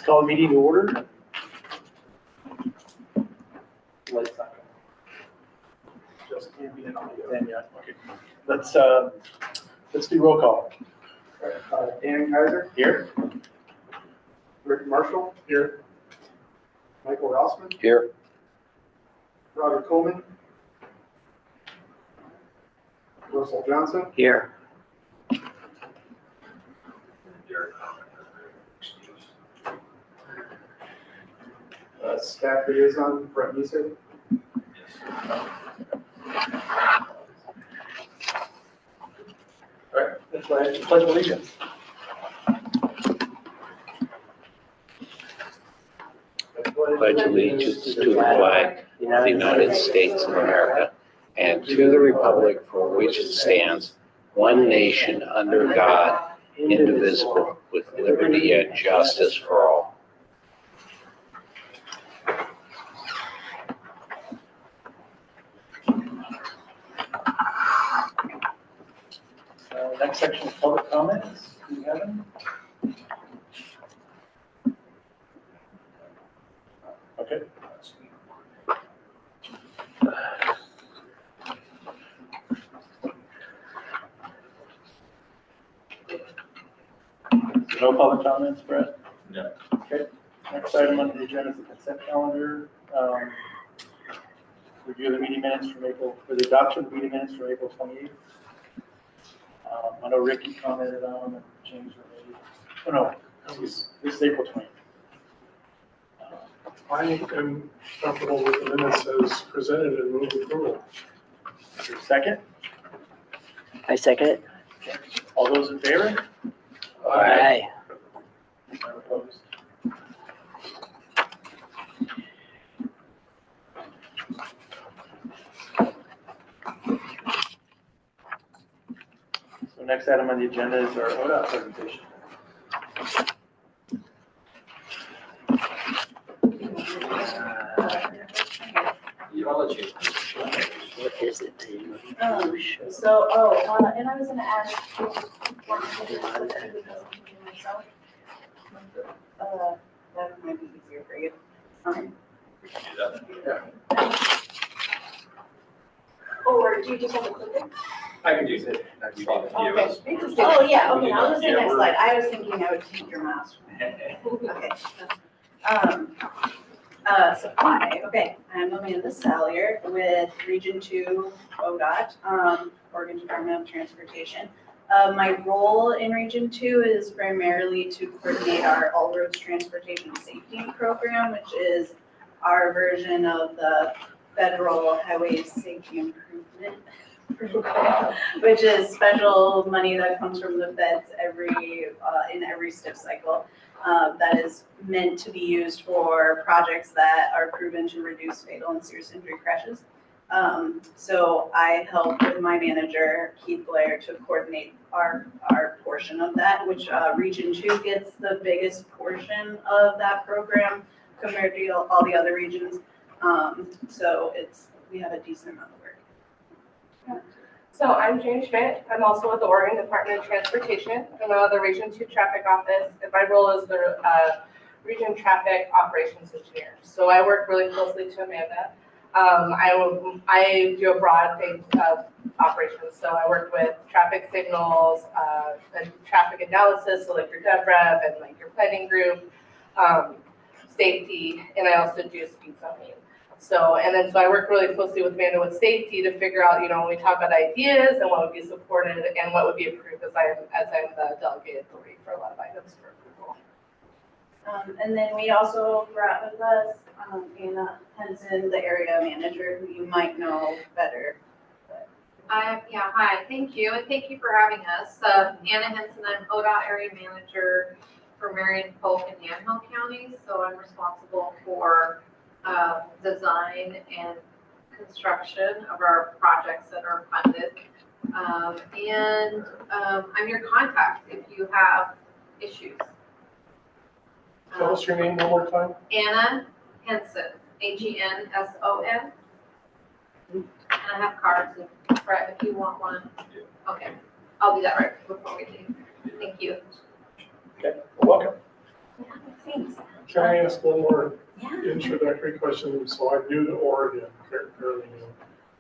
call the meeting to order. Lights not going. Just can't be an audio. And yeah, okay. Let's do roll call. Dan Kaiser, Here. Rick Marshall, Here. Michael Rossman, Here. Roger Coleman, Russell Johnson, Here. staff liaison Brett Neeson. All right. Let's pledge allegiance. Pledge allegiance to the flag of the United States of America and to the republic for which it stands, one nation under God, indivisible, with liberty and justice for all. Next section is public comments. Do you have any? Okay. So no public comments, Brett? No. Okay. Next item on the agenda is the consent calendar. Review the meeting minutes from April, for the adoption of the meeting minutes from April 28th. I know Ricky commented on the change we made. Oh, no, this is April 20th. I am comfortable with the minutes as presented and move approval. Is there a second? I second it. All those in favor? Aye. None opposed. So next item on the agenda is our ODOT presentation. What is it? And I was gonna ask what to do myself. That might be easier for you. Or do you just have a clicker? I can use it. Okay. Oh, yeah, okay, I'll just say next slide. I was thinking I would take your mouse. Okay. Supply, okay, I'm Amanda Sallier with Region 2 ODOT, Oregon Department of Transportation. My role in Region 2 is primarily to coordinate our All Roads Transportation Safety Program, which is our version of the Federal Highway Safety Improvement Program, which is special money that comes from the feds in every STIP cycle. That is meant to be used for projects that are proven to reduce fatal and serious injury crashes. So I help with my manager, Keith Blair, to coordinate our portion of that, which Region 2 gets the biggest portion of that program compared to all the other regions. So we have a decent amount of work. So I'm Jane Schmidt. I'm also with the Oregon Department of Transportation. I'm out of the Region 2 Traffic Office, and my role is the Region Traffic Operations Engineer. So I work really closely to Amanda. I do a broad thing of operations. So I work with traffic signals, and traffic analysis, so like your DevRev and like your planning group, safety, and I also do speed zoning. So I work really closely with Amanda with safety to figure out, when we talk about ideas and what would be supported and what would be approved, as I'm the delegated authority for a lot of items for approval. And then we also brought with us Anna Henson, the area manager, who you might know better. Hi, thank you, and thank you for having us. Anna Henson, I'm ODOT area manager for Marion, Polk, and Yamhill counties, so I'm responsible for design and construction of our projects that are funded. I'm your contact if you have issues. Tell us your name one more time. Anna Henson, Henson. And I have cards, Brett, if you want one. Okay, I'll do that right before we leave. Thank you. Okay, well, welcome. Thanks. Can I ask one more Yeah. introductory question? So I'm new to Oregon, fairly new.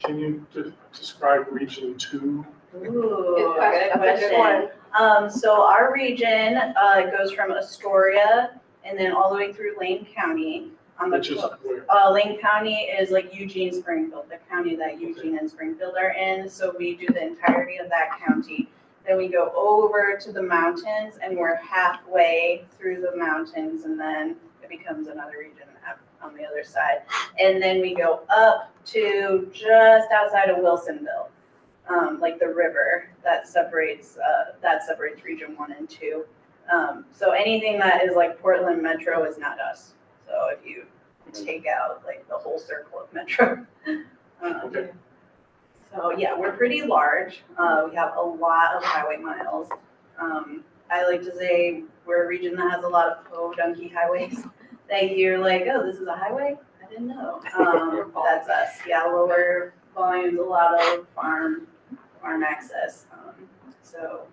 Can you describe Region 2? Ooh, That's good a good one. question. So our region, goes from Astoria and then all the way through Lane County. On the Which is where? Lane County is like Eugene, Springfield, the county that Eugene and Springfield are in. So we do the entirety of that county. Then we go over to the mountains and we're halfway through the mountains and then it becomes another region on the other side. And then we go up to just outside of Wilsonville, like the river that separates region 1 and 2. So anything that is like Portland Metro is not us. So if you take out like the whole circle of Metro. Okay. So yeah, we're pretty large. We have a lot of highway miles. I like to say we're a region that has a lot of podunky highways that you're like, oh, this is a highway? I didn't know. That's us. Yeah, lower volumes, a lot of farm access. So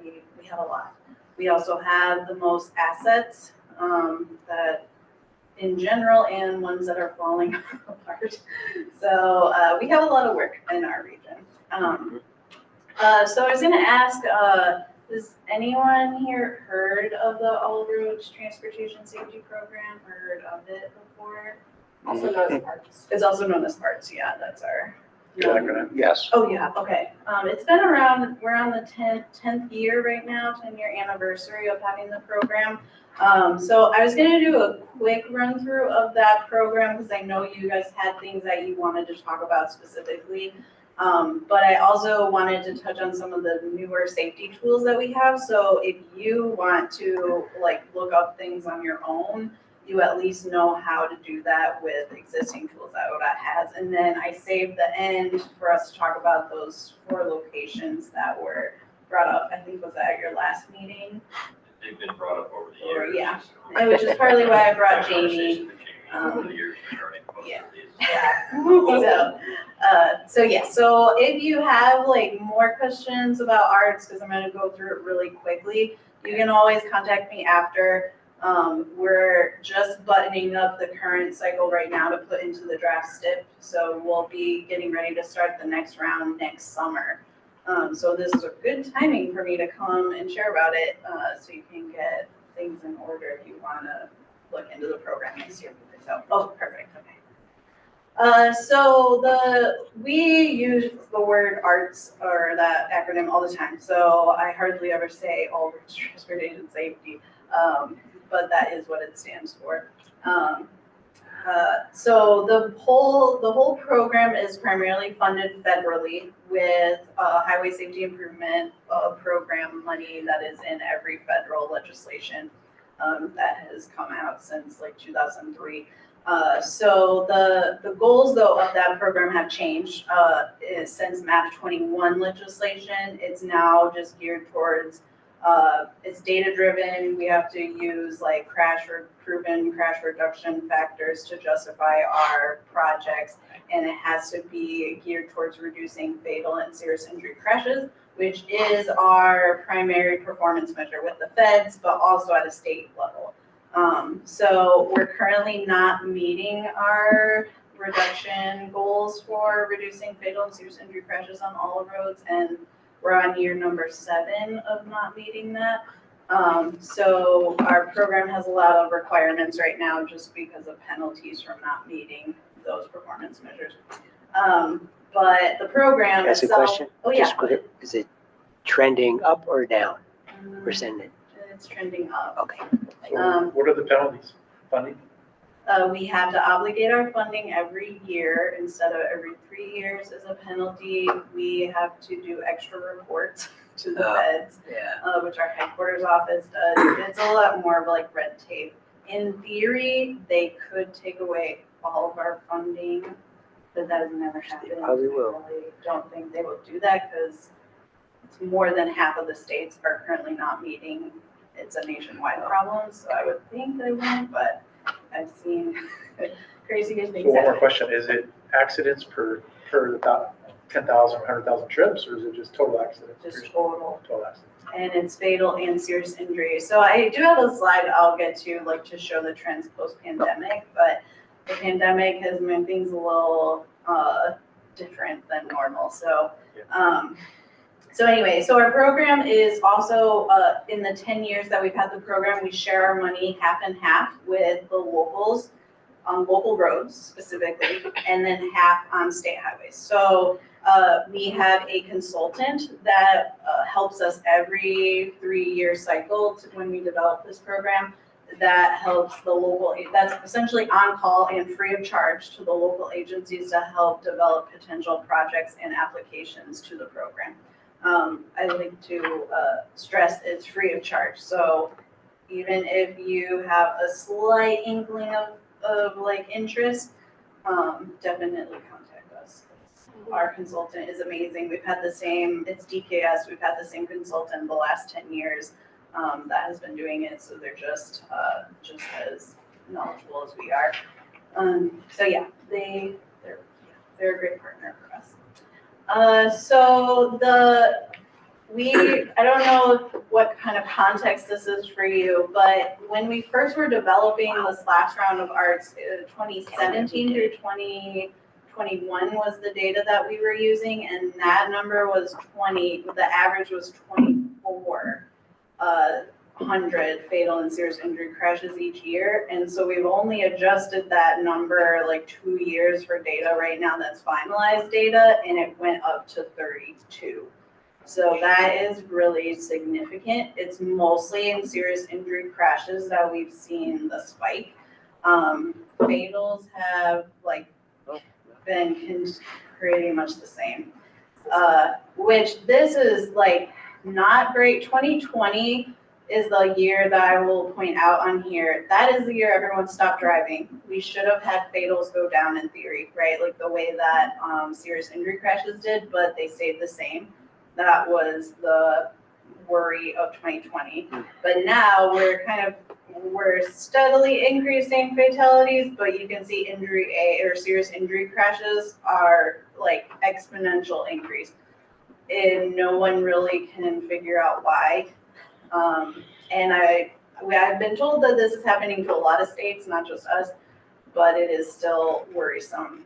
we have a lot. We also have the most assets that in general and ones that are falling apart. So we have a lot of work in our region. So I was gonna ask, has anyone here heard of the All Roads Transportation Safety Program, heard of it before? Also known as parks. It's also known as PARTS, yeah, that's our. Yes. Oh, yeah, okay. It's been around, we're on the 10th year right now, 10-year anniversary of having the program. So I was gonna do a quick run through of that program because I know you guys had things that you wanted to talk about specifically. But I also wanted to touch on some of the newer safety tools that we have. So if you want to like look up things on your own, you at least know how to do that with existing tools that ODOT has. And then I saved the end for us to talk about those 4 locations that were brought up. I think was that at your last meeting? They've been brought up over the years. Yeah, which is partly why I brought Jamie. Over the years regarding most Yeah. of these. So if you have like more questions about arts, because I'm gonna go through it really quickly, you can always contact me after. We're just buttoning up the current cycle right now to put into the draft STIP. So we'll be getting ready to start the next round next summer. So this is a good timing for me to come and share about it, so you can get things in order if you wanna look into the program next year. So, oh, perfect, okay. We use the word arts or that acronym all the time. So I hardly ever say all roads transportation safety, but that is what it stands for. So the whole program is primarily funded federally with highway safety improvement program money that is in every federal legislation that has come out since like 2003. So the goals though of that program have changed since MAP 21 legislation. It's now just geared towards it's data driven. We have to use like proven crash reduction factors to justify our projects, and it has to be geared towards reducing fatal and serious injury crashes, which is our primary performance measure with the feds, but also at a state level. So we're currently not meeting our reduction goals for reducing fatal and serious injury crashes on all roads, and we're on year number 7 of not meeting that. So our program has a lot of requirements right now just because of penalties from not meeting those performance measures. But the program That's a itself. question. Oh, yeah. Just quick, is it trending up or down percentage? It's trending up. Okay. What are the penalties? Funding? We have to obligate our funding every year instead of every 3 years as a penalty. We have to do extra reports to the feds, Yeah. which our headquarters office does. It's a lot more of like red tape. In theory, they could take away all of our funding, but that has never happened. They probably will. I really don't think they will do that because it's more than half of the states are currently not meeting. It's a nationwide problem, so I would think they won't, but I've seen crazy things So one more happen. question, is it accidents per about 10,000, 100,000 trips, or is it just total accidents? Just total. Total accidents. and it's fatal and serious injury. So I do have a slide I'll get to, like, to show the trends post-pandemic, but the pandemic has made things a little different than normal. So, so anyway, so our program is also, in the 10 years that we've had the program, we share our money half and half with the locals on local roads specifically, and then half on state highways. So we have a consultant that helps us every 3-year cycle when we develop this program, that helps the local, that's essentially on call and free of charge to the local agencies to help develop potential projects and applications to the program. I like to stress it's free of charge. So even if you have a slight inkling of like interest, definitely contact us. Our consultant is amazing. We've had the same, it's DKS, we've had the same consultant the last 10 years that has been doing it. So they're just as knowledgeable as we are. So yeah, they're a great partner for us. So I don't know what kind of context this is for you, but when we first were developing this last round of arts, 2017 through 2021 was the data that we were using, and that number was 20, the average was 2,400 fatal and serious injury crashes each year. And so we've only adjusted that number like 2 years for data right now that's finalized data, and it went up to 32. So that is really significant. It's mostly in serious injury crashes that we've seen the spike. Fatals have like been pretty much the same, which this is like not great. 2020 is the year that I will point out on here. That is the year everyone stopped driving. We should have had fatals go down in theory, right? Like the way that serious injury crashes did, but they stayed the same. That was the worry of 2020. But now we're steadily increasing fatalities, but you can see serious injury crashes are like exponential increase. And no one really can figure out why. And I've been told that this is happening to a lot of states, not just us, but it is still worrisome.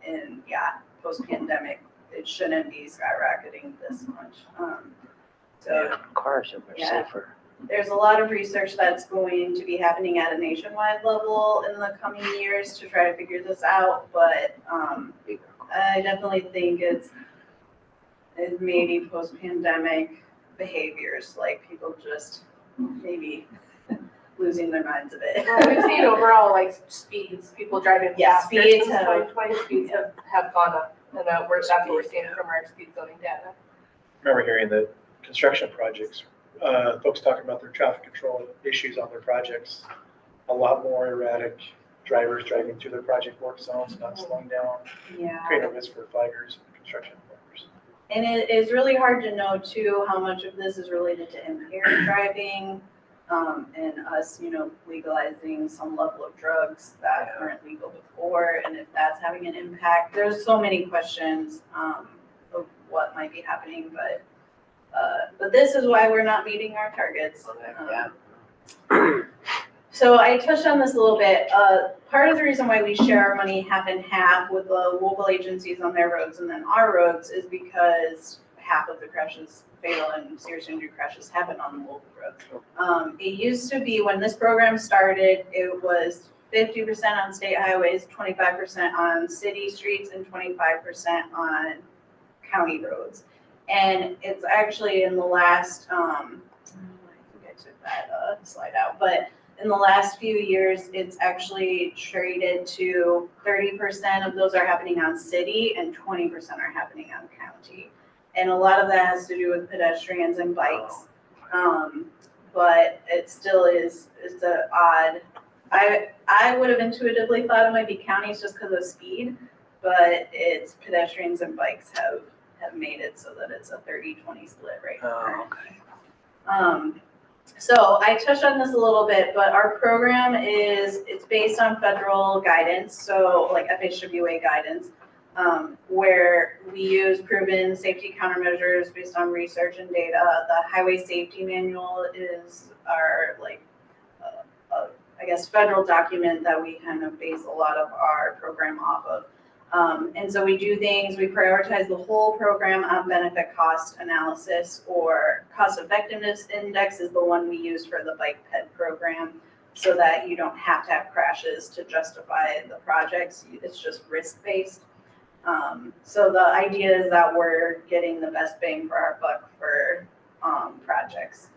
And yeah, post-pandemic, it shouldn't be skyrocketing this much. So Cars are much safer. There's a lot of research that's going to be happening at a nationwide level in the coming years to try to figure this out, but I definitely think it's maybe post-pandemic behaviors, like people just maybe losing their minds a bit. Well, we've seen overall like speeds, people driving faster. Speeds since 2020 speeds have gone up, and that's what we're seeing from our speed zoning data. I remember hearing that construction projects, folks talking about their traffic control issues on their projects, a lot more erratic drivers driving through their project work zones, not slowing down, creating a risk for flaggers and construction workers. And it is really hard to know too how much of this is related to impaired driving, and us, legalizing some level of drugs that weren't legal before, and if that's having an impact. There's so many questions of what might be happening, but this is why we're not meeting our targets. So I touched on this a little bit. Part of the reason why we share our money half and half with the local agencies on their roads and then our roads is because half of the crashes, fatal and serious injury crashes, happen on the local roads. It used to be, when this program started, it was 50% on state highways, 25% on city streets, and 25% on county roads. And it's actually in the last, I think I took that slide out, but in the last few years, it's actually traded to 30% of those are happening on city and 20% are happening on county. And a lot of that has to do with pedestrians and bikes. But it still is, it's an odd, I would have intuitively thought it might be counties just because of speed, but it's pedestrians and bikes have made it so that it's a 30-20 split right now. Oh, okay. So I touched on this a little bit, but our program it's based on federal guidance, so like FHWA guidance. where we use proven safety countermeasures based on research and data. The highway safety manual is our I guess federal document that we kind of base a lot of our program off of. And so we do things, we prioritize the whole program on benefit cost analysis, or cost effectiveness index is the one we use for the bike ped program, so that you don't have to have crashes to justify the projects. It's just risk-based. So the idea is that we're getting the best bang for our buck for projects.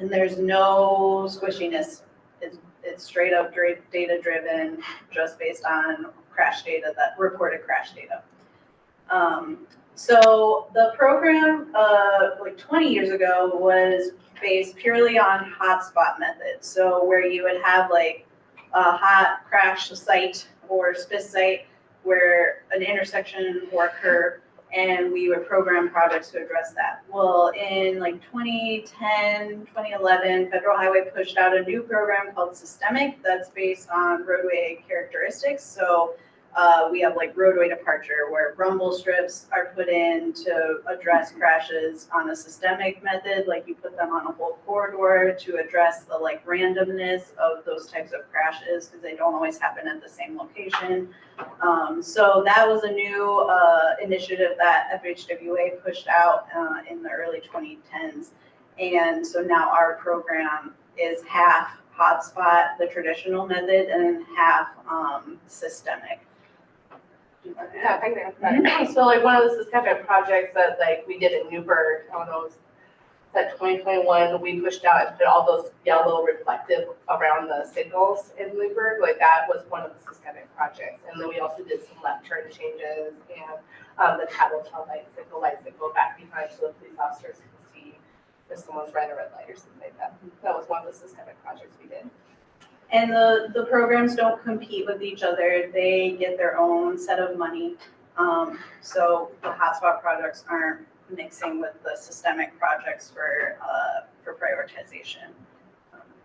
And there's no squishiness. It's straight up data driven, just based on crash data, that reported crash data. So the program, like 20 years ago, was based purely on hotspot methods. So where you would have like a hot crash site or SPIS site where an intersection or curb, and we would program projects to address that. Well, in like 2010, 2011, Federal Highway pushed out a new program called Systemic that's based on roadway characteristics. So we have like roadway departure, where rumble strips are put in to address crashes on a systemic method, like you put them on a whole corridor to address the like randomness of those types of crashes, because they don't always happen at the same location. So that was a new initiative that FHWA pushed out in the early 2010s. And so now our program is half hotspot, the traditional method, and half systemic. Yeah, I think that's so like one of the systemic projects that like we did in Newburgh, I don't know, that 2021, we pushed out and put all those yellow reflective around the signals in Newburgh. Like that was one of the systemic projects. And then we also did some left turn changes and the tattletale light signal back behind, so the police officers can see if someone's red or red light or something like that. That was one of the systemic projects we did. And the programs don't compete with each other. They get their own set of money. So the hotspot projects aren't mixing with the systemic projects for prioritization.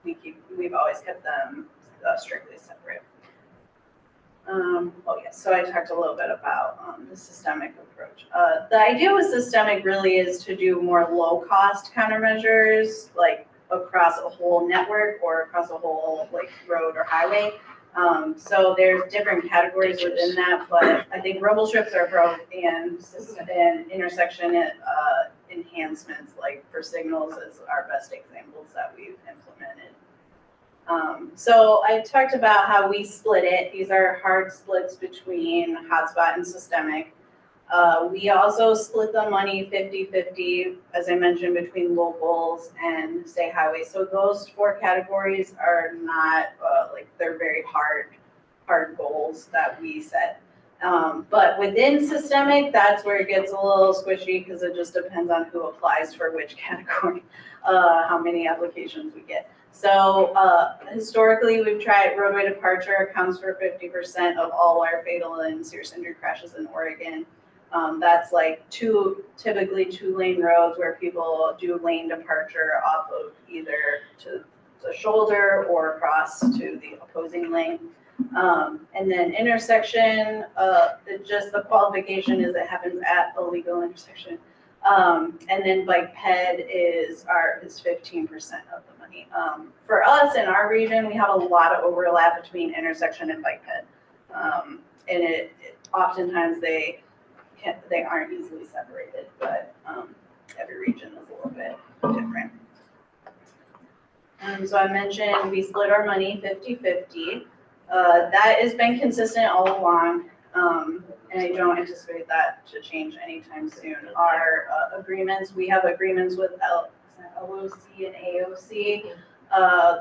We've always kept them strictly separate. So I talked a little bit about the systemic approach. The idea with systemic really is to do more low-cost countermeasures, like across a whole network or across a whole like road or highway. So there's different categories within that, but I think rumble strips are broke, and intersection enhancements like for signals is our best examples that we've implemented. So I talked about how we split it. These are hard splits between hotspot and systemic. We also split the money 50-50, as I mentioned, between locals and state highways. So those four categories are not they're very hard goals that we set. But within systemic, that's where it gets a little squishy, because it just depends on who applies for which category, how many applications we get. So historically, we've tried roadway departure accounts for 50% of all our fatal and serious injury crashes in Oregon. That's like typically two-lane roads where people do lane departure off of either to the shoulder or across to the opposing lane. And then intersection, just the qualification is it happens at a legal intersection. And then bike ped is 15% of the money. For us in our region, we have a lot of overlap between intersection and bike ped. And it oftentimes they aren't easily separated, but every region is a little bit different. So I mentioned we split our money 50-50. That has been consistent all along, and I don't anticipate that to change anytime soon. Our agreements, we have agreements with LOC and AOC,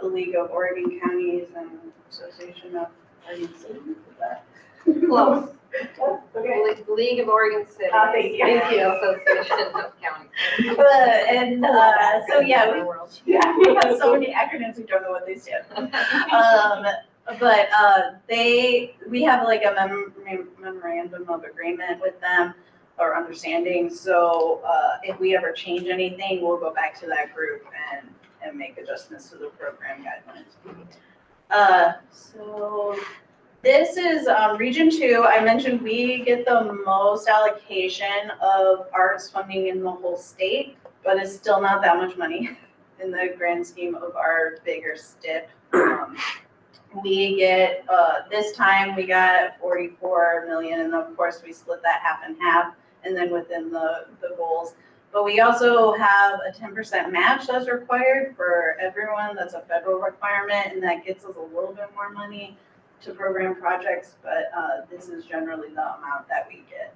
the League of Oregon Counties and Association of Oregon Cities. Close. Okay. League of Oregon Cities. Thank you. Association of Counties. So yeah, we have so many acronyms, we don't know what they stand for. But we have like a memorandum of agreement with them, or understanding. So if we ever change anything, we'll go back to that group and make adjustments to the program guidelines. So This is Region 2. I mentioned we get the most allocation of arts funding in the whole state, but it's still not that much money in the grand scheme of our bigger STIP. We get, this time we got 44 million, and of course we split that half and half, and then within the goals. But we also have a 10% match that's required for everyone. That's a federal requirement, and that gets us a little bit more money to program projects, but this is generally the amount that we get,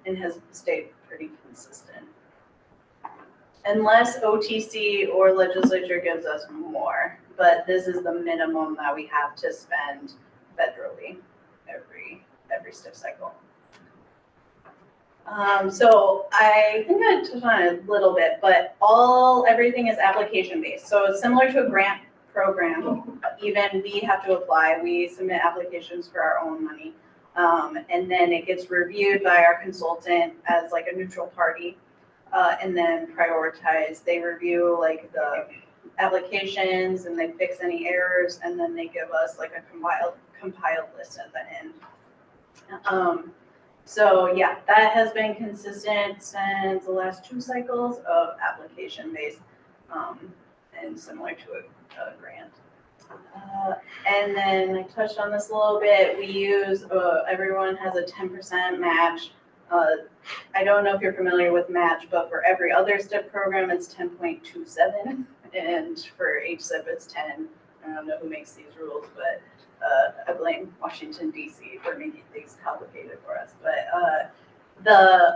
and has stayed pretty consistent. Unless OTC or legislature gives us more, but this is the minimum that we have to spend federally every STIP cycle. So I think I touched on it a little bit, but everything is application based. So it's similar to a grant program. Even we have to apply. We submit applications for our own money. And then it gets reviewed by our consultant as like a neutral party. And then prioritized. They review like the applications and they fix any errors, and then they give us like a compiled list at the end. So yeah, that has been consistent since the last 2 cycles of application based, and similar to a grant. And then I touched on this a little bit. We use, everyone has a 10% match. I don't know if you're familiar with match, but for every other STIP program, it's 10.27. And for HSIP, it's 10. I don't know who makes these rules, but I blame Washington, D.C. for making things complicated for us. But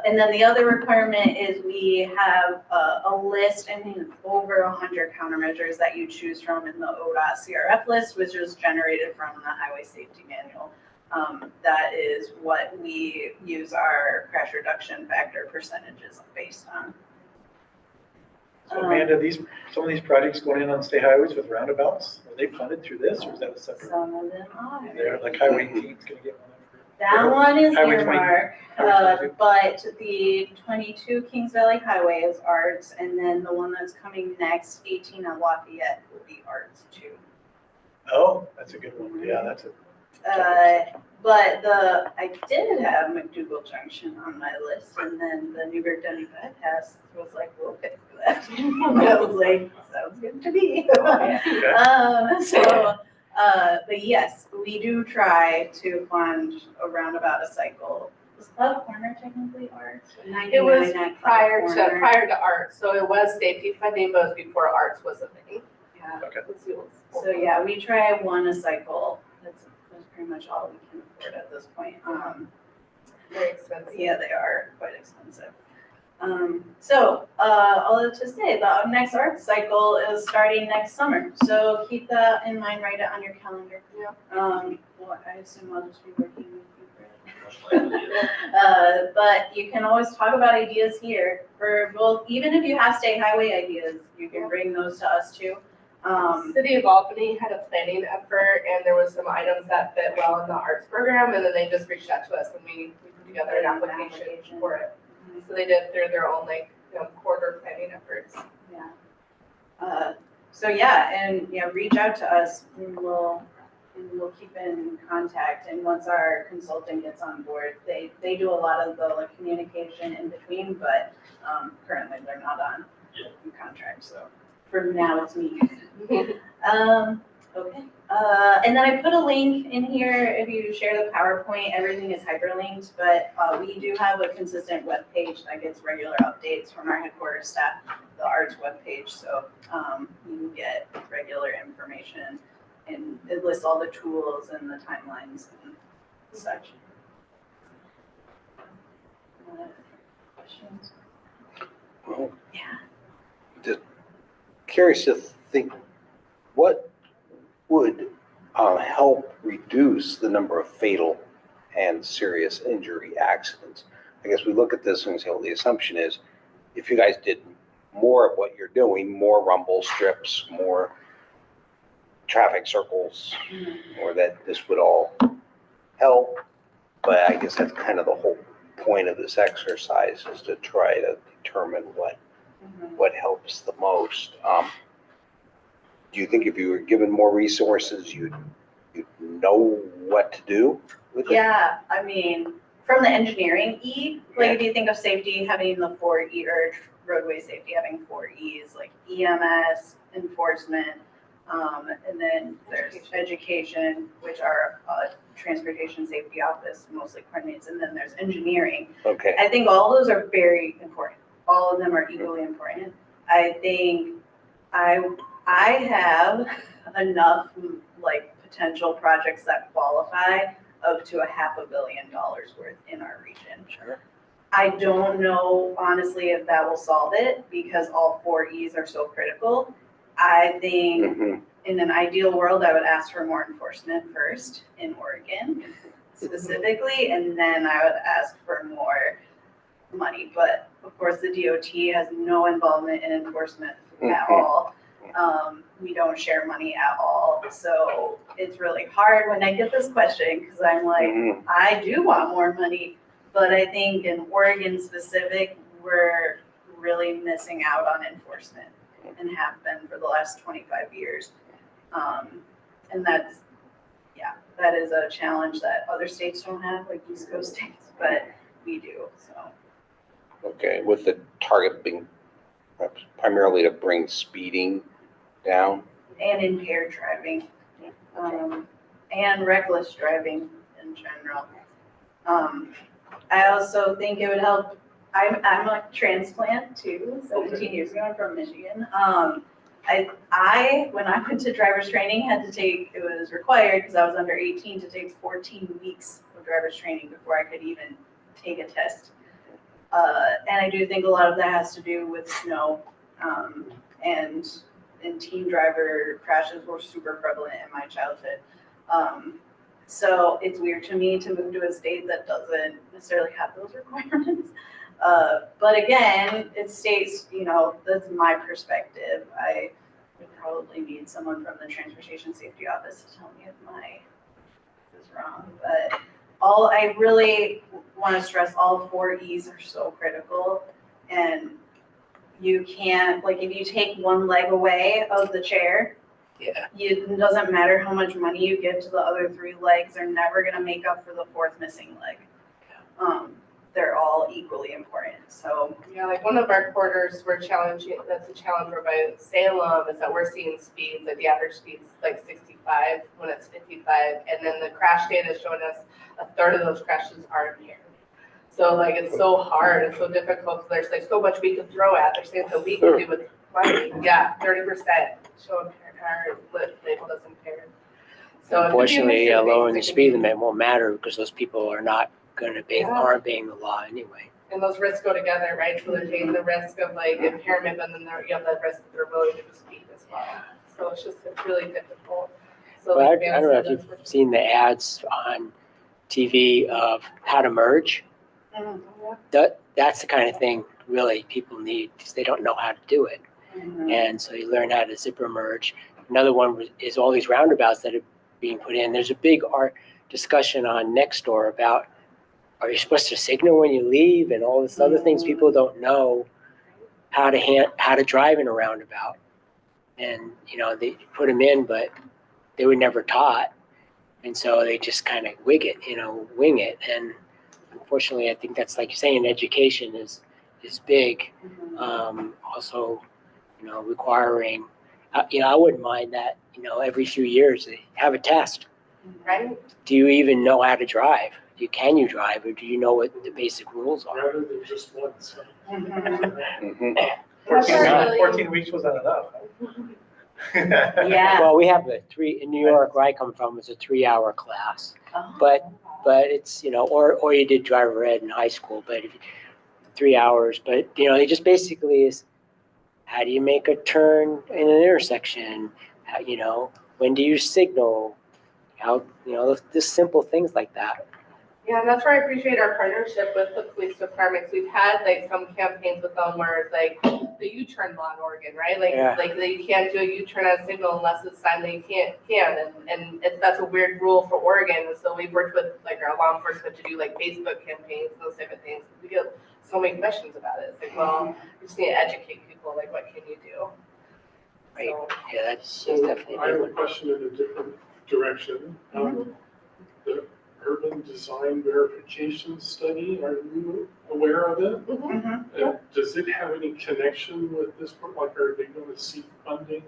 and then the other requirement is we have a list, I think over 100 countermeasures that you choose from in the ODOT CRF list, which is generated from the Highway Safety Manual. That is what we use our crash reduction factor percentages based on. So Amanda, some of these projects going in on state highways with roundabouts, are they funded through this, or is that a separate? Some of them are. They're like Highway 18's gonna get one. That one is Highway 20. earmarked, but the 22 Kings Valley Highway is arts, and then the one that's coming next, 18 at Lafayette, will be arts too. Oh, that's a good one. Yeah, that's a. But I did have McDougal Junction on my list, and then the Newburgh Dunny bypass was like, we'll pay for that. I was like, sounds good to me. But yes, we do try to fund around about a cycle. Was Cloud Corner technically arts? It was prior to arts, so it was safety funding, but it was before arts was a thing. Yeah. Okay. So yeah, we try one a cycle. That's pretty much all we can afford at this point. Very expensive. Yeah, they are quite expensive. All that to say, the next art cycle is starting next summer. So keep that in mind, write it on your calendar. Yeah. Well, I assume I'll just be working with you for it. But you can always talk about ideas here for both, even if you have state highway ideas, you can bring those to us too. City of Albany had a planning effort, and there was some items that fit well in the arts program, and then they just reached out to us, and we put together an application for it. So they did through their own quarter planning efforts. Yeah. So yeah, and reach out to us, and we'll keep in contact. And once our consultant gets on board, they do a lot of the communication in between, but currently they're not on contract. So for now, it's me. Okay. And then I put a link in here. If you share the PowerPoint, everything is hyperlinked, but we do have a consistent web page that gets regular updates from our headquarters staff, the arts web page. So you get regular information, and it lists all the tools and the timelines and such. Questions? Well, Yeah. just curious to think, what would help reduce the number of fatal and serious injury accidents? I guess we look at this and say, well, the assumption is if you guys did more of what you're doing, more rumble strips, more traffic circles, or that this would all help. But I guess that's kind of the whole point of this exercise, is to try to determine what helps the most. Do you think if you were given more resources, you'd know what to do with it? Yeah, I mean, from the engineering E, like if you think of safety having the 4E or roadway safety having 4Es, like EMS, enforcement, and then there's education, which our transportation safety office mostly coordinates, and then there's engineering. Okay, I think all those are very important. All of them are equally important. I think I have enough like potential projects that qualify up to $500 million worth in our region. Sure. I don't know honestly if that will solve it because all 4Es are so critical. I think Mhm. in an ideal world, I would ask for more enforcement first in Oregon specifically, and then I would ask for more money. But of course, the DOT has no involvement in enforcement at all. We don't share money at all. So it's really hard when I get this question because I'm like, Mhm. I do want more money, but I think in Oregon specific, we're really missing out on enforcement and have been for the last 25 years. And that's, yeah, that is a challenge that other states don't have, like East Coast states, but we do, so. Okay, with the target being primarily to bring speeding down? And impaired driving, and reckless driving in general. I also think it would help, I'm a transplant too, 17 years ago, I'm from Michigan. I, when I went to driver's training, had to take, it was required because I was under 18 to take 14 weeks of driver's training before I could even take a test. And I do think a lot of that has to do with snow, and teen driver crashes were super prevalent in my childhood. So it's weird to me to move to a state that doesn't necessarily have those requirements. But again, it states, you know, that's my perspective. I would probably need someone from the Transportation Safety Office to tell me if my is wrong. But I really want to stress all 4Es are so critical. And you can't, like if you take one leg away of the chair, it doesn't matter how much money you give to the other 3 legs, they're never gonna make up for the 4th missing leg. They're all equally important, so. Yeah, like one of our corridors we're challenging, that's a challenge we're by Salem, is that we're seeing speeds, like the average speed's like 65 when it's 55. And then the crash data is showing us a third of those crashes are impaired. So like, it's so hard, it's so difficult, there's like so much we can throw at, there's things that we can do with money. Yeah, 30% show impaired, labeled as impaired. So Unfortunately, lowering the speed limit won't matter because those people are not gonna be, aren't obeying the law anyway. And those risks go together, right? So they're taking the risk of like impairment, but then you have that risk of their ability to speed as well. So it's really difficult. So Well, like I don't know if you've seen the ads on TV of how to merge. That's the kind of thing really people need because they don't know how to do it. And so you learn how to zipper merge. Another one is all these roundabouts that are being put in. There's a big discussion on Nextdoor about, are you supposed to signal when you leave and all this other things people don't know how to drive in a roundabout. And, you know, they put them in, but they were never taught. And so they just kind of wing it. And unfortunately, I think that's, like you're saying, education is big. Also, you know, requiring, you know, I wouldn't mind that, you know, every few years they have a test. Right. Do you even know how to drive? Can you drive, or do you know what the basic rules are? Rather than just once. 14 weeks wasn't enough. Yeah. Well, we have in New York, where I come from, it's a 3-hour class. But it's, you know, or you did driver ed in high school, but 3 hours. But, you know, it just basically is, how do you make a turn in an intersection? How, you know, when do you signal? How, you know, just simple things like that. Yeah, and that's where I appreciate our partnership with the police departments. We've had like some campaigns with them where it's like the U-turn law in Oregon, right? Like that you can't do a U-turn on a signal unless it's signed that you can. And that's a weird rule for Oregon. And so we've worked with like our law enforcement to do like Facebook campaigns, those type of things. We get so many questions about it. It's like, well, we just need to educate people, like what can you do? Right. So, Yeah, that's So definitely I have a different. question in a different direction. urban design verification study. Are you aware of it? Mhm. And does it have any connection with this, like, are they going to seek funding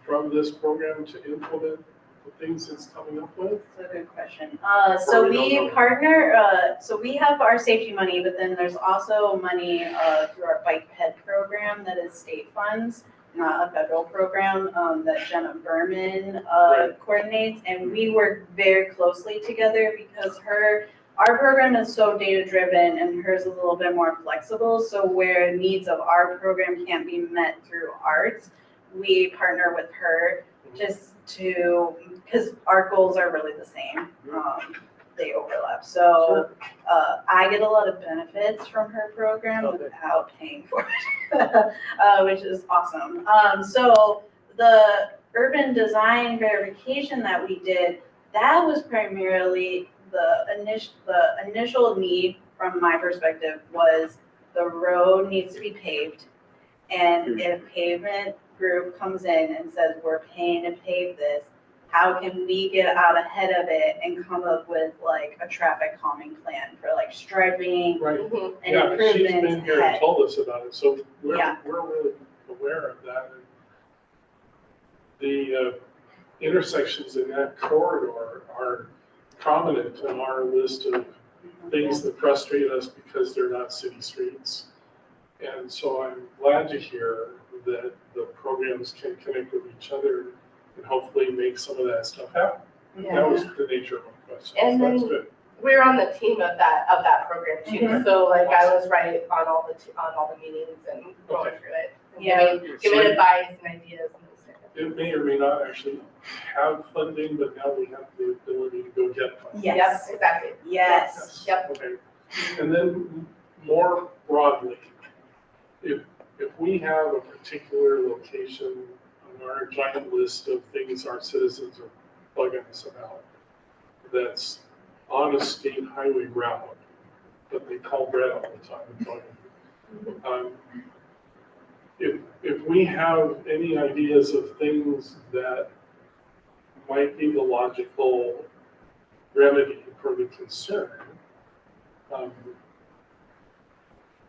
from this program to implement the things it's coming up with? That's a good question. So Or we don't we know. partner, so we have our safety money, but then there's also money through our Bike Ped program that is state funds, not a federal program, that Jenna Berman Right. coordinates. And we work very closely together because our program is so data-driven and hers is a little bit more flexible. So where needs of our program can't be met through arts, we partner with her just to, because our goals are really the same. They overlap. So I get a lot of benefits from her program without paying for it, which is awesome. So the urban design verification that we did, that was primarily the initial need from my perspective was the road needs to be paved. And if pavement group comes in and says, we're paying to pave this, how can we get out ahead of it and come up with like a traffic calming plan for like striping Right. and Yeah, she's been improvements here and ahead? told us about it, so Yeah. we're really aware of that. And the intersections in that corridor are prominent in our list of things that frustrate us because they're not city streets. And so I'm glad to hear that the programs can connect with each other and hopefully make some of that stuff happen. That was the nature of my question, And so that's then- good. We're on the team of that program too. Mhm. So like I was right on all the meetings and going Okay. through it. And Yeah. giving advice and ideas and those kind of things. It may or may not actually have funding, but now we have the ability to go get funding. Yes, Yep, exactly. yes. Yep. Okay. And then more broadly, if we have a particular location on our giant list of things our citizens are bugging us about, that's on a state highway route, that they call red all the time and bugging. If we have any ideas of things that might be the logical remedy for the concern,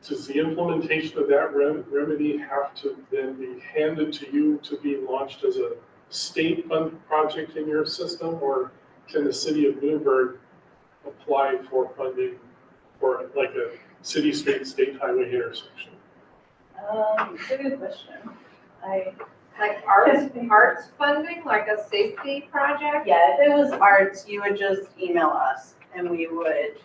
does the implementation of that remedy have to then be handed to you to be launched as a state fund project in your system? Or can the city of Newburgh apply for funding for like a city street state highway intersection? It's a good question. Like arts funding, like a safety project? Yeah, if it was arts, you would just email us and we would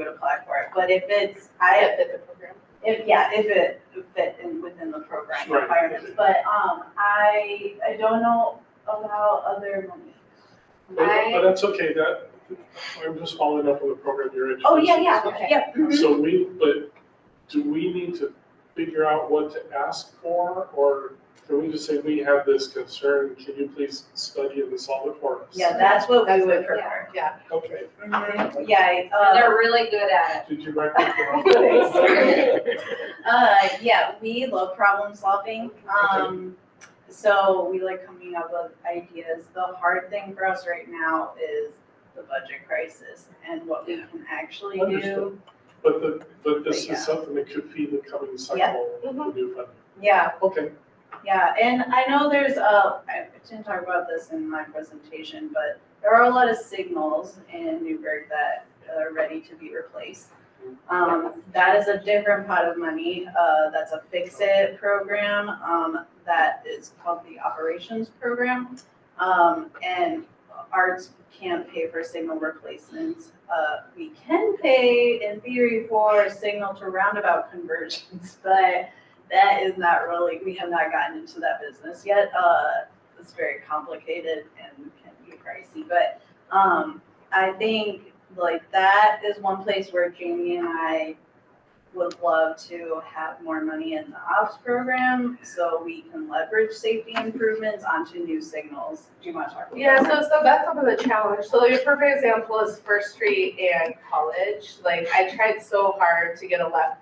apply for it. But if it's, I fit the program. if it fit within the program Right. requirements. But, I don't know about other money. But that's okay, I'm just following up on the program you're interested Oh, in. yeah, Okay. yeah. Mhm. So but do we need to figure out what to ask for, or can we just say, we have this concern, can you please study it and solve it for us? Yeah, that's what we That's would what- prefer. Yeah. Okay, Mhm. Yeah, And they're really good at did you write that down? yeah, we love problem solving. So we like coming up with ideas. The hard thing for us right now is the budget crisis and what we can actually do. Understood. But this Yeah. is something that could feed the coming Yeah. cycle of the new funding. Yeah, Okay, yeah, and I know there's I didn't talk about this in my presentation, but there are a lot of signals in Newburgh that are ready to be replaced. That is a different pot of money. That's a fix-it program, that is called the operations program. And arts can't pay for signal replacements. We can pay in theory for signal to roundabout conversions, but that is not really, we have not gotten into that business yet. It's very complicated and can be pricey, but I think like that is one place where Jamie and I would love to have more money in the ops program so we can leverage safety improvements onto new signels. Do you want to talk about Yeah, that? so that's some of the challenge. So your perfect example is First Street and College. Like I tried so hard to get a left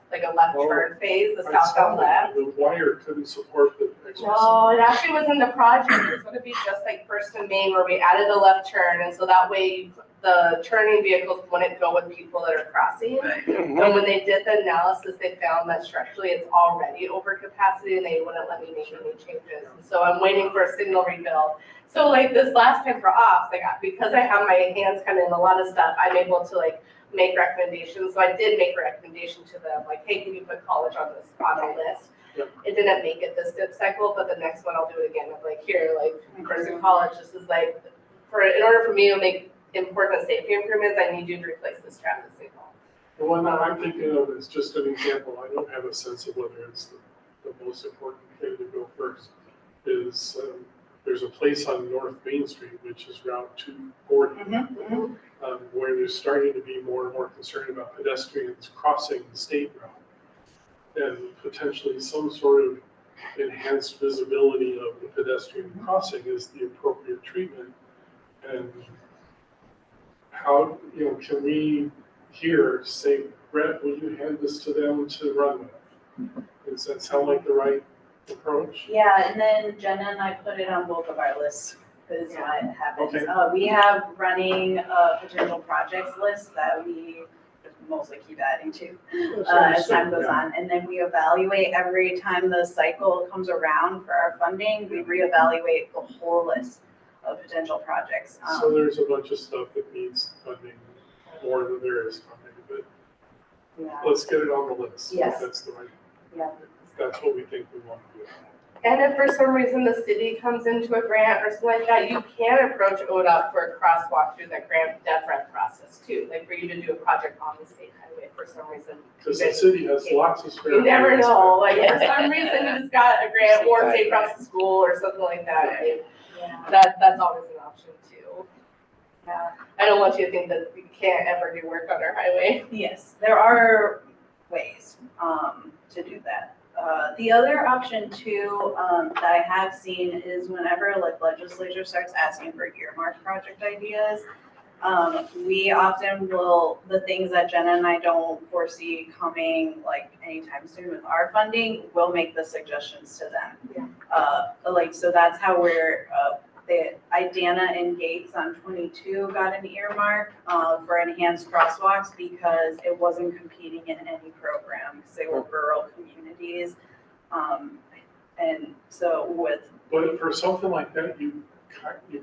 Oh, turn phase, the I southbound saw that left. the wire couldn't support the next No, it actually was in the project. It's gonna be just like First and Main where we added a left turn, and so that way the turning vehicles wouldn't go with people that are crossing. And when they did the analysis, they found that structurally it's already over capacity and they wouldn't let me make any changes. And so I'm waiting for a signal rebuild. So like this last time for ops, like because I have my hands kind of in a lot of stuff, I'm able to like make recommendations. So I did make a recommendation to them, like, hey, can you put college on the list? Yep. It didn't make it this dip cycle, but the next one I'll do it again. I'm like, here, like, Person College, this is like, in order for me to make important safety improvements, I need you to replace this traffic signal. The one that I'm thinking of is just an example. I don't have a sense of whether it's the most important thing to go first. Is there's a place on North Main Street, which is Route 240, where there's starting to be more and more concern about pedestrians crossing the state route. And potentially some sort of enhanced visibility of the pedestrian crossing is the appropriate treatment. And how, can we here say, Brett, will you hand this to them to run with? Does that sound like the right approach? Yeah, and then Jenna and I put it on both of our lists, because what happens, Okay. We have running a potential projects list that we mostly keep adding to as time goes on. And then we evaluate every time the cycle comes around for our funding, we reevaluate the whole list of potential projects. So there's a bunch of stuff that needs funding more than there is funding, but Yeah. let's get it on the list. Yes. If that's the right, Yeah. if that's what we think we want to do. And if for some reason the city comes into a grant or something like that, you can approach ODOT for a crosswalk through that grant DevRec process too, like for you to do a project on the state highway for some reason. Because the city has lots of spare. You never funds. know, like for some reason you just got a grant or say across the school or something like that. Yeah. That's always an option too. Yeah. I don't want you to think that we can't ever do work on our highway. Yes, there are ways to do that. The other option too that I have seen is whenever like legislature starts asking for earmark project ideas, we often will, the things that Jenna and I don't foresee coming like anytime soon with our funding, we'll make the suggestions to them. Like, so that's how we're, Idana and Gates on 22 got an earmark for enhanced crosswalks because it wasn't competing in any program because they were rural communities. And so with. But for something like that, you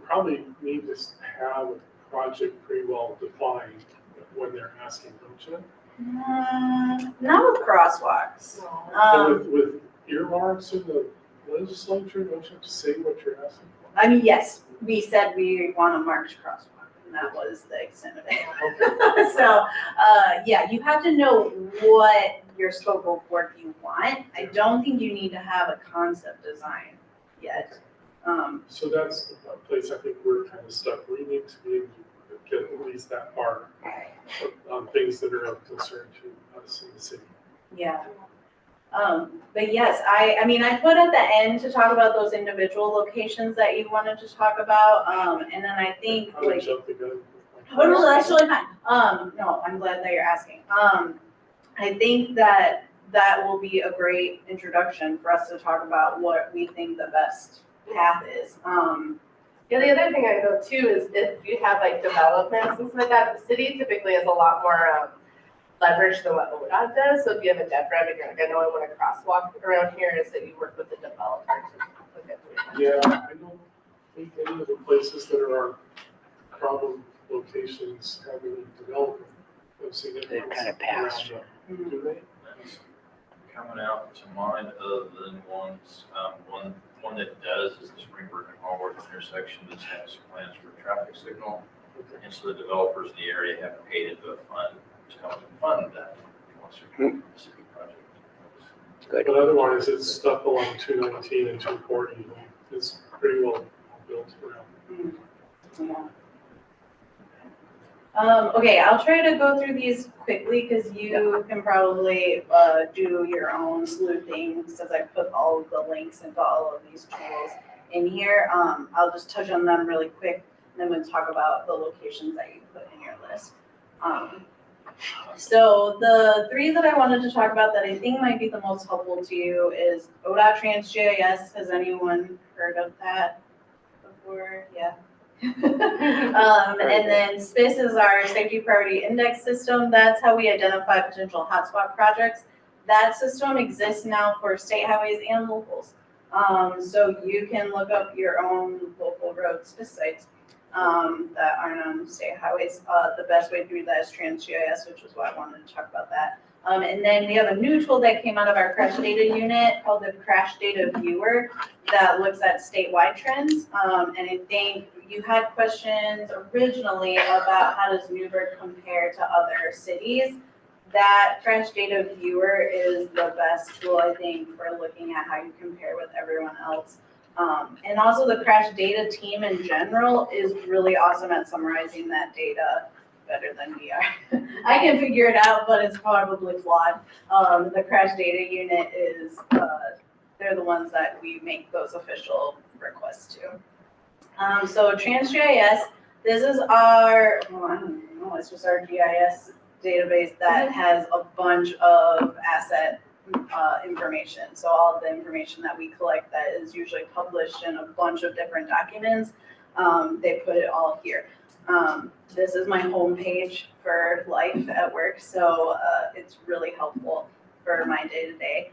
probably need to have a project pretty well defined when they're asking, don't you? Not with crosswalks. So with earmarks in the legislature, don't you have to say what you're asking for? I mean, yes, we said we want a marked crosswalk, and that was the extent of it. So, yeah, you have to know what your scope of work you want. I don't think you need to have a concept design yet. So that's a place I think we're kind of stuck. We need to be able to get at least that far on things that are of concern to us in the city. Yeah. But yes, I mean, I put at the end to talk about those individual locations that you wanted to talk about. And then I think I would like, jump the gun. oh no, that's totally fine. No, I'm glad that you're asking. I think that will be a great introduction for us to talk about what we think the best path is. Yeah, the other thing I know too is if you have like developments and stuff like that, the city typically has a lot more leverage than what ODOT does. So if you have a DevRec and you're like, I know I want a crosswalk around here, is that you work with the developers. Yeah, I don't think any of the places that are our problem locations have any development. I've seen it. They've kind of passed. Do they? Coming out to mind other than ones, one that does is the Springburg and Hallworth intersection that has plans for a traffic signal. And so the developers in the area have paid into a fund to help them fund that. City project. Good. But otherwise, it's stuff along 219 and 240. It's pretty well built around. Yeah. Okay, I'll try to go through these quickly because you can probably do your own sleuthing since I put all of the links into all of these tools in here. I'll just touch on them really quick, and then we'll talk about the locations that you put in your list. So the three that I wanted to talk about that I think might be the most helpful to you is ODOT TransGIS. Has anyone heard of that before? Yeah. And then SPIS is our Safety Priority Index system. That's how we identify potential hotspot projects. That system exists now for state highways and locals. So you can look up your own local road SPIS sites that aren't on state highways. The best way to do that is TransGIS, which is why I wanted to talk about that. And then we have a new tool that came out of our crash data unit called the Crash Data Viewer that looks at statewide trends. And I think you had questions originally about how does Newburgh compare to other cities. That Crash Data Viewer is the best tool, I think, for looking at how you compare with everyone else. And also the Crash Data team in general is really awesome at summarizing that data better than we are. I can figure it out, but it's probably flawed. The Crash Data unit is, they're the ones that we make those official requests to. So TransGIS, this is our, well, I don't know, it's just our GIS database that has a bunch of asset information. So all of the information that we collect that is usually published in a bunch of different documents, they put it all here. This is my homepage for life at work, so it's really helpful for my day-to-day.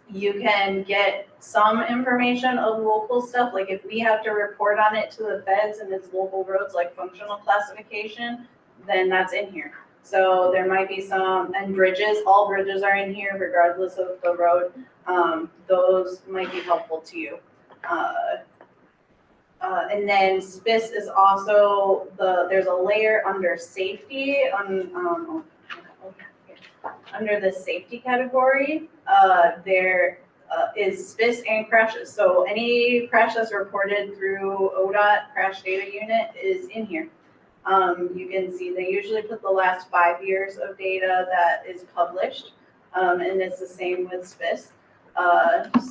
You can get some information of local stuff, like if we have to report on it to the feds and it's local roads, like functional classification, then that's in here. So there might be some, and bridges, all bridges are in here regardless of the road. Those might be helpful to you. And then SPIS is also there's a layer under safety under the safety category. There is SPIS and crashes. So any crash that's reported through ODOT Crash Data Unit is in here. You can see they usually put the last 5 years of data that is published, and it's the same with SPIS.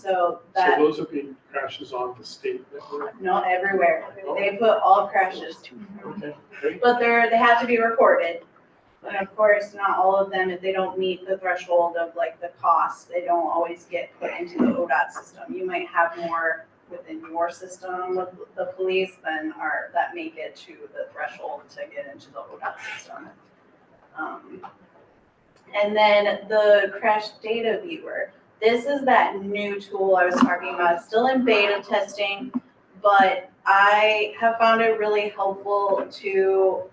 So those are being crashes on the state network? No, everywhere. They put all crashes. Okay, great. But they have to be reported. And of course, not all of them, if they don't meet the threshold of like the cost, they don't always get put into the ODOT system. You might have more within your system with the police than that make it to the threshold to get into the ODOT system. And then the Crash Data Viewer. This is that new tool I was talking about. It's still in beta testing, but I have found it really helpful to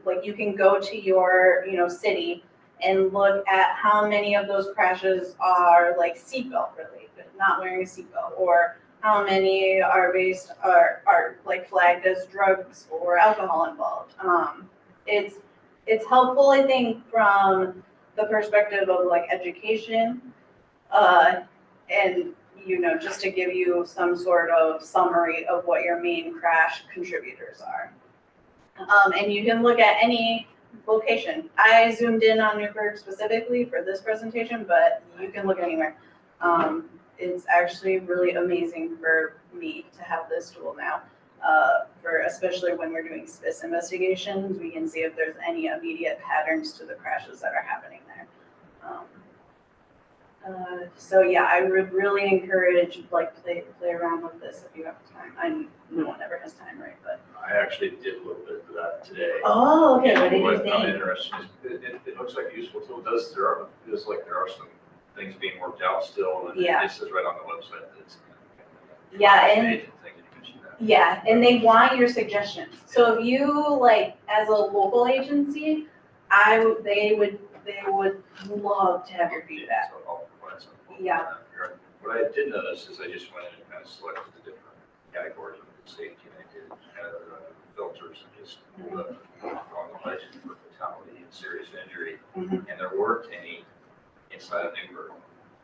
like you can go to your city and look at how many of those crashes are like seatbelt related, not wearing a seatbelt, or how many are like flagged as drugs or alcohol involved. It's helpful, I think, from the perspective of like education, and just to give you some sort of summary of what your main crash contributors are. And you can look at any location. I zoomed in on Newburgh specifically for this presentation, but you can look anywhere. It's actually really amazing for me to have this tool now, especially when we're doing SPIS investigations. We can see if there's any immediate patterns to the crashes that are happening there. So yeah, I would really encourage play around with this if you have time. No one ever has time, right? But I actually did a little bit of that today. oh, okay. What did you What I found think? interesting is it looks like a useful tool. Feels like there are some things being worked out still, and Yeah. it says right on the website that it's. Yeah, and Thing that you mentioned that. yeah, and they want your suggestions. So if you as a local agency, they would love to have your feedback. So I'll provide some. Yeah. What I did notice is I just went in and kind of selected the different categories of safety, and I did kind of filters and just on the list for fatality and serious injury. Mhm. And there weren't any inside of Newburgh.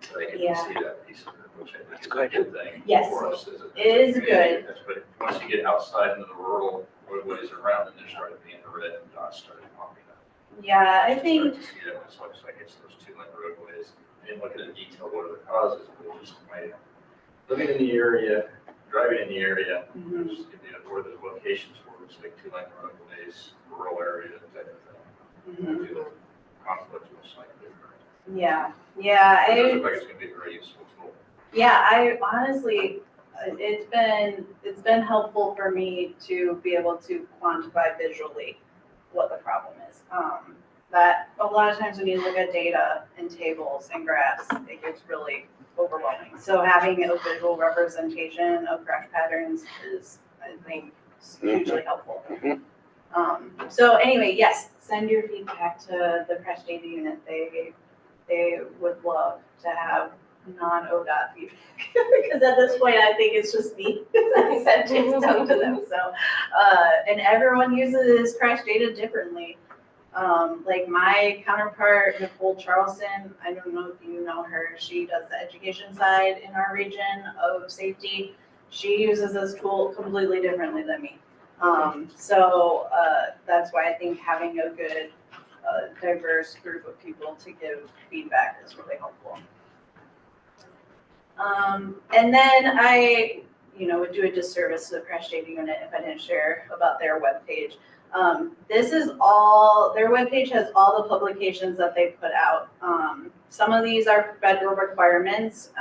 So I Yeah. can see that piece of it, which I think That's is a good. good thing Yes. for us as a It is community. good. But once you get outside into the rural roadways around, and there started being the red dots started popping up. Yeah, I Started think to see that it looks like it's those 2-lane roadways. I didn't look at the detail, what are the causes, but just living in the area, driving in the area, Mhm. just, where the locations were, it's like 2-lane roadways, rural area type of thing. Mhm. Conflict most likely. Yeah, It does look like it's gonna be a very useful tool. yeah, I honestly, it's been helpful for me to be able to quantify visually what the problem is. That a lot of times when you look at data and tables and graphs, it gets really overwhelming. So having a visual representation of crash patterns is, I think, hugely helpful. So anyway, yes, send your feedback to the crash data unit. They would love to have non-ODOT feedback. Because at this point, I think it's just me that sent stuff to them. So, and everyone uses crash data differently. Like my counterpart, Nicole Charleston, I don't know if you know her, she does the education side in our region of safety. She uses this tool completely differently than me. So that's why I think having a good diverse group of people to give feedback is really helpful. And then I, would do a disservice to the crash data unit if I didn't share about their webpage. This is all, their webpage has all the publications that they put out. Some of these are federal requirements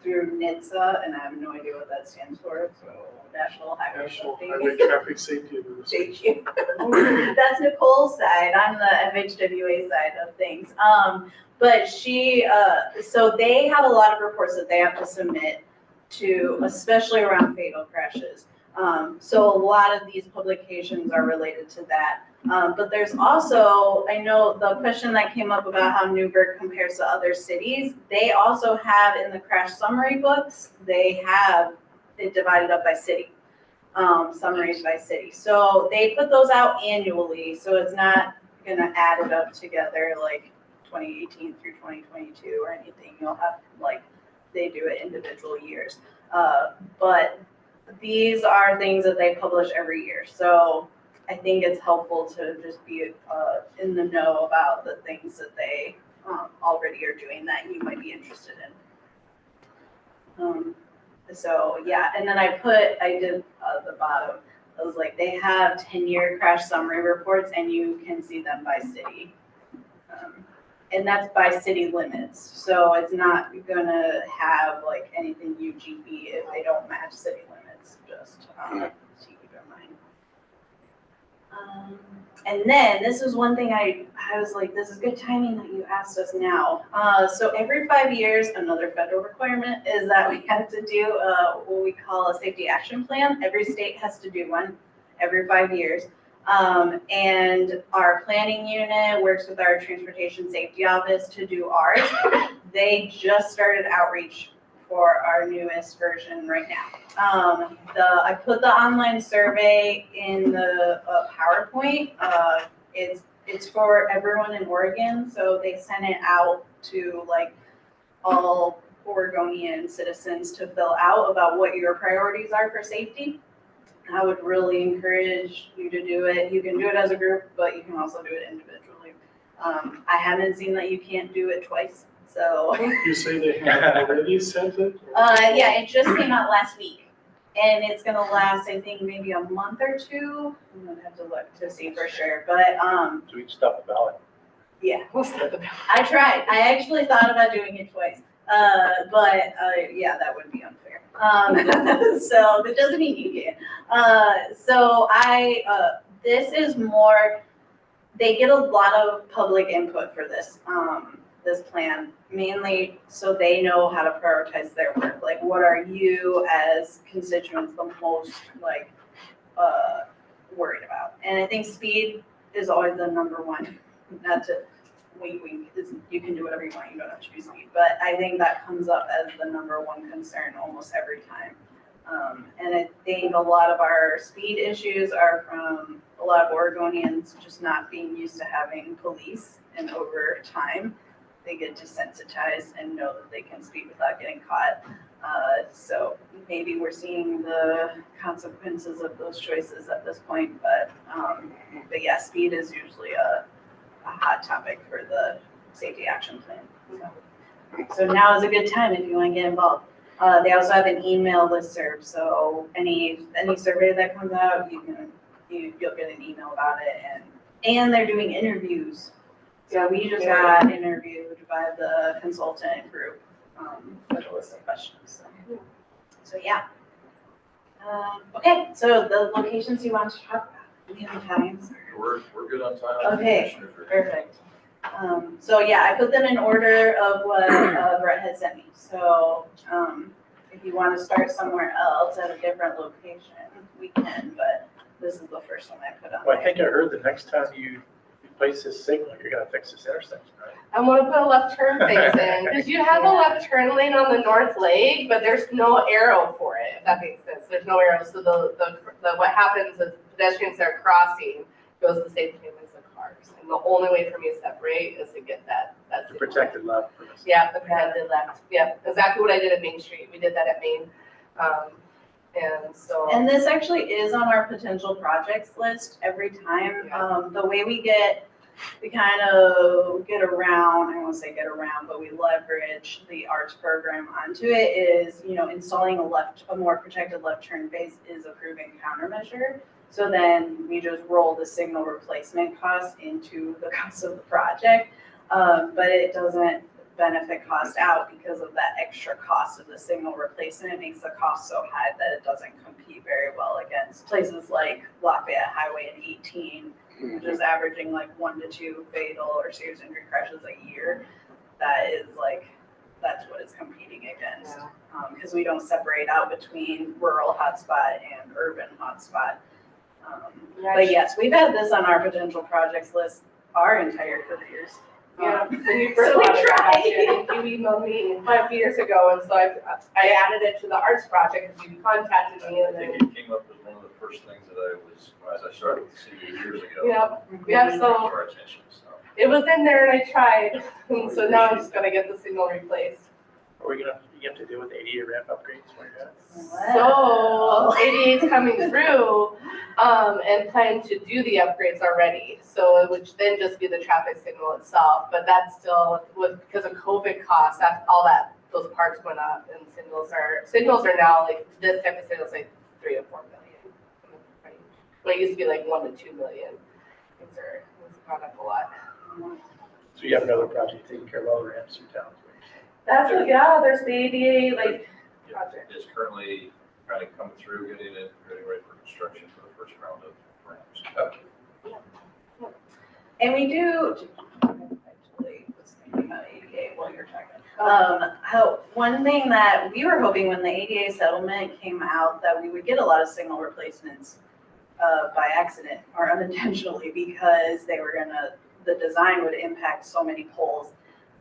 through NHTSA, and I have no idea what that stands for, so National Highway National Safety. Highway Traffic Safety Administration. Thank you. That's Nicole's side. I'm the FHWA side of things. But she, so they have a lot of reports that they have to submit to, especially around fatal crashes. So a lot of these publications are related to that. But there's also, I know the question that came up about how Newburgh compares to other cities, they also have in the crash summary books, they have it divided up by city, summaries by city. So they put those out annually, so it's not gonna add it up together like 2018 through 2022 or anything. You'll have, like, they do it individual years. But these are things that they publish every year. So I think it's helpful to just be in the know about the things that they already are doing that you might be interested in. So yeah, and then I did the bottom. I was like, they have 10-year crash summary reports and you can see them by city. And that's by city limits. So it's not gonna have like anything UGB if they don't match city limits, just to keep in mind. And then this is one thing I was like, this is good timing that you asked us now. So every 5 years, another federal requirement is that we have to do what we call a safety action plan. Every state has to do one every 5 years. And our planning unit works with our transportation safety office to do ours. They just started outreach for our newest version right now. I put the online survey in the PowerPoint. It's for everyone in Oregon, so they sent it out to like all Oregonian citizens to fill out about what your priorities are for safety. I would really encourage you to do it. You can do it as a group, but you can also do it individually. I haven't seen that you can't do it twice, so. You say they have already sent it? Yeah, it just came out last week. And it's gonna last, I think, maybe a month or two. I'm gonna have to look to see for sure, but, So we just stop the ballot. yeah. I tried. I actually thought about doing it twice. But yeah, that would be unfair. So that doesn't mean you can. So this is more, they get a lot of public input for this, this plan, mainly so they know how to prioritize their work. Like, what are you as constituents the most like worried about? And I think speed is always the number one. Not to wink, wink. You can do whatever you want. You don't have to do speed. But I think that comes up as the number one concern almost every time. And I think a lot of our speed issues are from a lot of Oregonians just not being used to having police, and over time they get desensitized and know that they can speed without getting caught. So maybe we're seeing the consequences of those choices at this point. But yeah, speed is usually a hot topic for the safety action plan. So now is a good time if you want to get involved. They also have an email listserv, so any survey that comes out, you'll get an email about it, and And they're doing interviews. So we just got interviewed by the consultant group, with a list of questions, so yeah. Okay, so the locations you want to talk about, we have time. We're good on time. Okay, Commissioners are- perfect. So yeah, I put them in order of what Brett had sent me. So, if you want to start somewhere else at a different location, we can, but this is the first one I put on Well, I there. think I heard the next time you place this signal, you're gonna fix this intersection, right? I want to put a left turn things in, because you have a left turn lane on the north leg, but there's no arrow for it, if that makes sense. There's no arrow, so the what happens is pedestrians that are crossing goes the same time as the cars. And the only way for me to separate is to get that The signal. protected left. for this. Yeah, the protected left, yeah, exactly what I did at Main Street, we did that at Main. And so. And this actually is on our potential projects list every time. The way we kind of get around, I don't want to say get around, but we leverage the arts program onto it is, installing a more protected left turn phase is a proven countermeasure. So then we just roll the signal replacement cost into the cost of the project. But it doesn't benefit cost out because of that extra cost of the signal replacement. It makes the cost so high that it doesn't compete very well against places like Lafayette Highway and 18, which is averaging like 1 to 2 fatal or serious injury crashes a year. That's what it's competing against. Because we don't separate out between rural hotspot and urban hotspot. But yes, we've had this on our potential projects list our entire careers. Yeah, when you first So we wanted to tried. watch it, you emailed me 5 years ago, and so I added it to the arts project, because you contacted me, I and think then, it came up as one of the first things that as I started with the city years ago. yeah, brought so to our attention, so. it was in there and I tried, and so now I'm just gonna get the signal replaced. Are we gonna, you have to do with ADA ramp upgrades where you're at? So ADA is coming through, and planning to do the upgrades already, so it would then just be the traffic signal itself, but that's still, because of COVID costs, those parts went up, and signals are now, like, this type of signal is like 3 to 4 million. But it used to be like 1 to 2 million. It's gone up a lot. So you have another project taking care of all the ramps through town. That's what, yeah, there's the ADA, like, Yeah, project. it's currently kind of coming through, getting ready for construction for the first round of ramps. And we do, actually, was thinking about ADA while you're talking. One thing that we were hoping when the ADA settlement came out, that we would get a lot of signal replacements by accident or unintentionally, because the design would impact so many poles.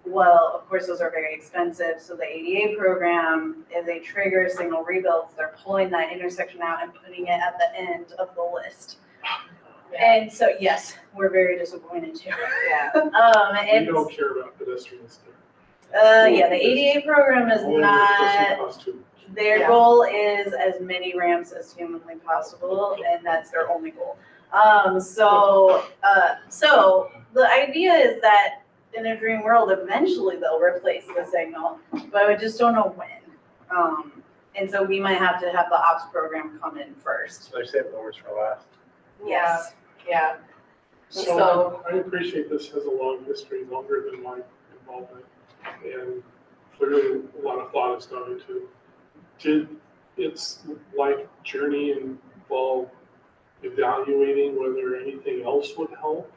Well, of course, those are very expensive. So the ADA program, if they trigger signal rebuilds, they're pulling that intersection out and putting it at the end of the list. And so, yes, we're very disappointed too. Yeah. We don't care about pedestrians there. Yeah, the ADA program is Only not, especially cost too much. their Yeah. goal is as many ramps as humanly possible, and that's their only goal. So the idea is that in a dream world, eventually they'll replace the signal, but we just don't know when. And so we might have to have the ops program come in first. So they saved the worst for last. Yes. Yeah. So I appreciate this has a long history, longer than my involvement, and clearly a lot of thought has gone into it. Did its life journey involve evaluating whether anything else would help?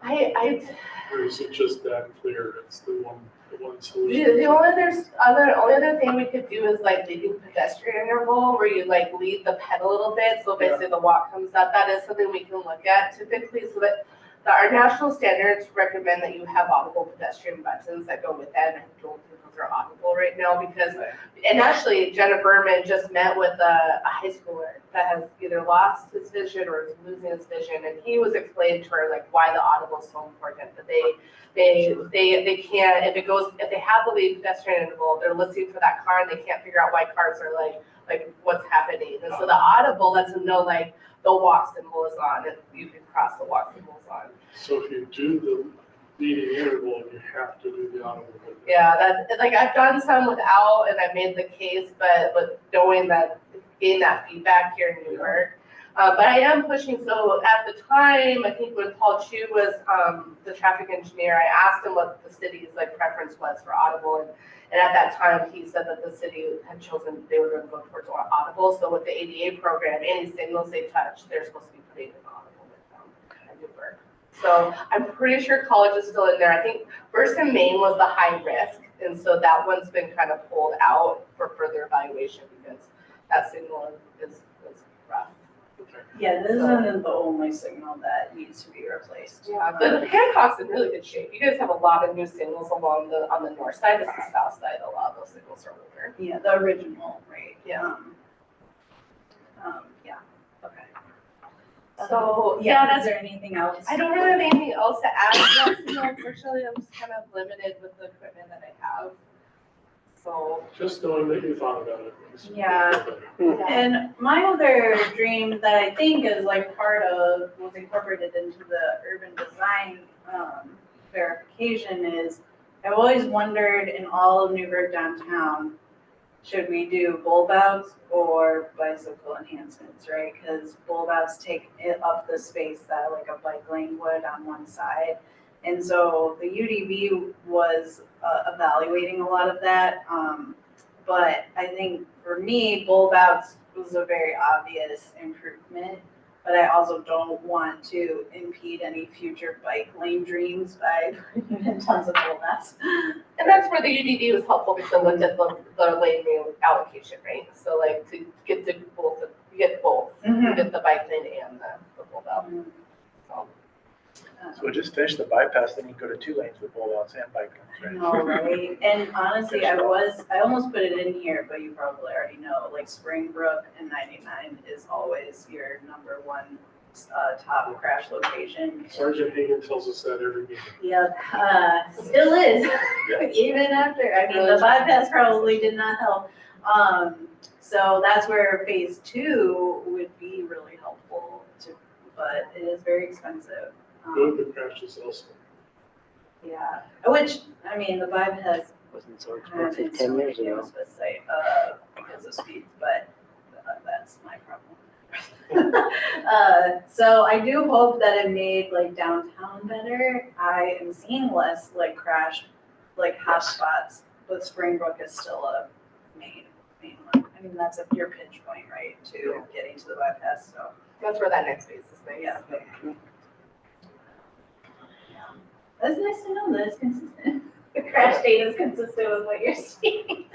Or is it just that clear? It's the one solution? The only other thing we could do is like leading pedestrian interval, where you like lead the ped a little bit, so basically the walk comes up. That is something we can look at typically, so that our national standards recommend that you have audible pedestrian buttons that go with that, and I don't think those are audible right now, because, and actually Jenna Berman just met with a high schooler that has either lost his vision or is losing his vision, and he was explaining to her like why the audible is so important, that they can't, if they have the lead pedestrian interval, they're listening for that car and they can't figure out why cars are like what's happening. And so the audible lets them know like the walk symbol is on and you can cross the walk symbols on. So if you do the leading interval, you have to do the audible. Yeah, that, like I've done some without and I've made the case, but knowing that, getting that feedback here in New York, But I am pushing, so at the time, I think when Paul Chu was the traffic engineer, I asked him what the city's like preference was for audible. And at that time, he said that the city had chosen, they were going to go towards audible. So with the ADA program, any signals they touch, they're supposed to be putting in audible with them at Newburgh. So I'm pretty sure college is still in there. I think First and Main was the high risk. And so that one's been kind of pulled out for further evaluation because that signal is rough. Yeah, this isn't the only signal that needs to be replaced. Yeah, but Hancock's in really good shape. You guys have a lot of new signals on the north side, this is the south side, a lot of those signals are older. Yeah, the original, right? Yeah. Yeah, okay. So, Yeah, yeah, is there anything else? I don't really have anything else to add to that signal, unfortunately, I'm just kind of limited with the equipment that I have. So, Just knowing that you thought about it. Yeah. yeah. And my other dream that I think is like was incorporated into the urban design verification is, I've always wondered in all of Newburgh downtown, should we do bulb outs or bicycle enhancements, right? Because bulb outs take up the space that like a bike lane would on one side. And so the UDV was evaluating a lot of that. But I think for me, bulb outs was a very obvious improvement. But I also don't want to impede any future bike lane dreams by putting in tons of bulb outs. And that's where the UDD was helpful because it looked at the lane allocation, right? So like to get to both, you get both, you get the bike lane and the bulb out. So. So we just finish the bypass, then you go to 2 lanes with bulb outs and bike lanes, No, right? And honestly, I almost put it in here, but you probably already know, like Springbrook and 99 is always your number one top crash location. Sergeant Hagan tells us that every meeting. Yep, still is, even after, I mean, the bypass probably did not help. So that's where phase 2 would be really helpful to, but it is very expensive. Good crashes also. Yeah, which, I mean, the bypass Wasn't so expensive 10 years ago. Because of speed, but that's my problem. So I do hope that it made like downtown better. I am seeing less like crash, like hot spots, but Springbrook is still a main one. I mean, that's your pinch point, right, to getting to the bypass, so. That's where that next phase is nice. Yeah. That's nice to know that it's consistent. The crash data is consistent with what you're seeing.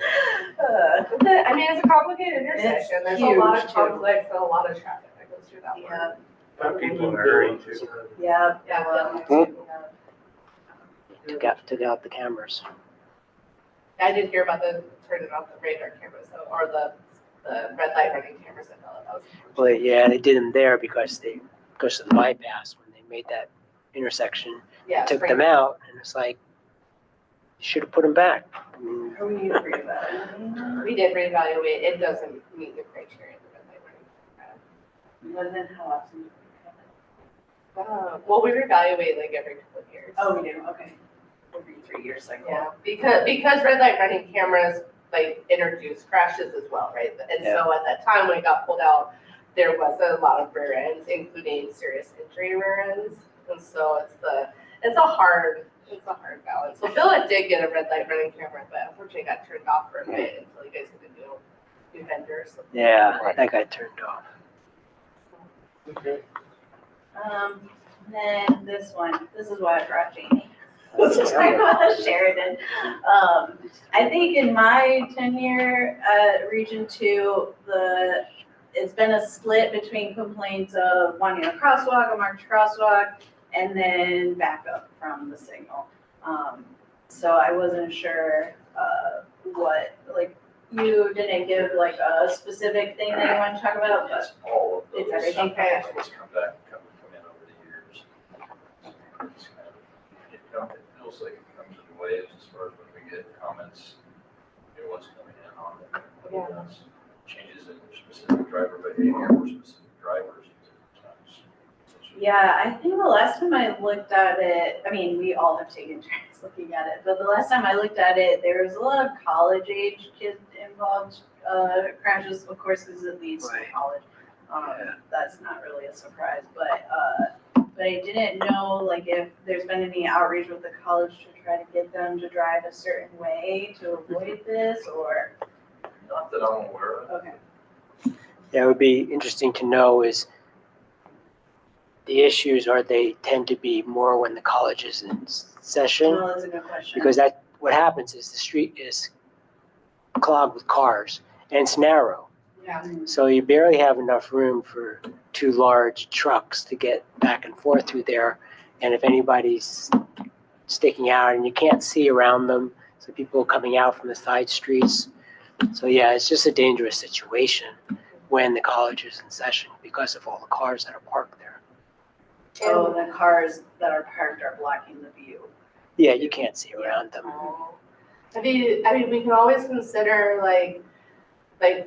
I mean, it's a complicated intersection. There's a lot of huge, too. conflicts and a lot of traffic that goes through that one. That People one in a hurry, is too. a- Yeah. Took out the cameras. I did hear about turning off the radar cameras or the red light running cameras at Bella. Well, yeah, they did them there because of the bypass, when they made that intersection, Yeah. took them out, and it's like, you should have put them back. I mean, Are we agree about it? We did reevaluate. It doesn't meet the criteria of the red light running. But then how often? do we have it? Well, we reevaluate like every couple of years. Oh, we do, okay. Every 3 years cycle. Yeah, because red light running cameras like introduce crashes as well, right? And so at that time when it got pulled out, there was a lot of rear ends, including serious injury rear ends. And so it's a hard balance. So Billa did get a red light running camera, but unfortunately it got turned off for a bit until you guys could do new vendors. yeah, that got turned off. Okay. Then this is why I brought Jamie. This is talking about Sheridan. I think in my tenure at Region 2, it's been a split between complaints of wanting a crosswalk, a marked crosswalk, and then backup from the signal. So I wasn't sure what, like, you didn't give like a specific thing that you want to talk about, but All of those. it's everything. Okay. Those come back, come in over the years. It's kind of- It feels like it comes in waves as far as when we get comments, what's coming in on it. Whether that's changes in specific driver behavior or specific drivers. Sometimes. Yeah, I think the last time I looked at it, I mean, we all have taken turns looking at it, but the last time I looked at it, there was a lot of college age kids involved crashes, of course, because it leads to Right. college. That's not really a surprise, but I didn't know, like, if there's been any outreach with the college to try to get them to drive a certain way to avoid this, or, Not that I'm aware of. okay. That would be interesting to know is the issues, are they tend to be more when the college is in session? Well, that's a good question. Because that, what happens is the street is clogged with cars and it's narrow. Yeah. So you barely have enough room for 2 large trucks to get back and forth through there. And if anybody's sticking out and you can't see around them, so people coming out from the side streets. So yeah, it's just a dangerous situation when the college is in session because of all the cars that are parked there. Oh, the cars that are parked are blocking the view. Yeah, you can't see around them. I mean, we can always consider like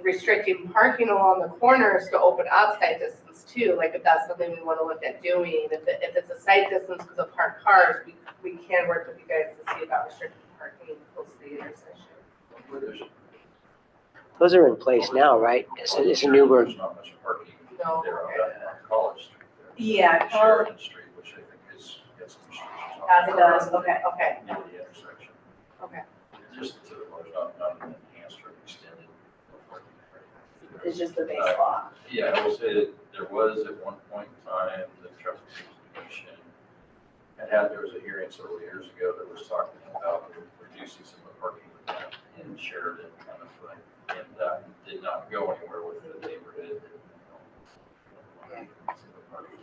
restricting parking along the corners to open up sight distance too. Like if that's something we want to look at doing, if it's a sight distance because of parked cars, we can work with you guys to see about restricting parking close to the intersection. Those are in place now, right? It's a new word. There's not much parking No. there on College Street. Yeah, Sheridan Street, which I think is, gets some restrictions on. It does, okay. Okay. Near the intersection. Okay. Just to, there's not an enhanced or extended. It's just the base law. Yeah, I will say that there was at one point in time, the Traffic Safety Commission there was a hearing several years ago that was talking about reducing some of the parking in Sheridan kind of thing. And that did not go anywhere with the neighborhood.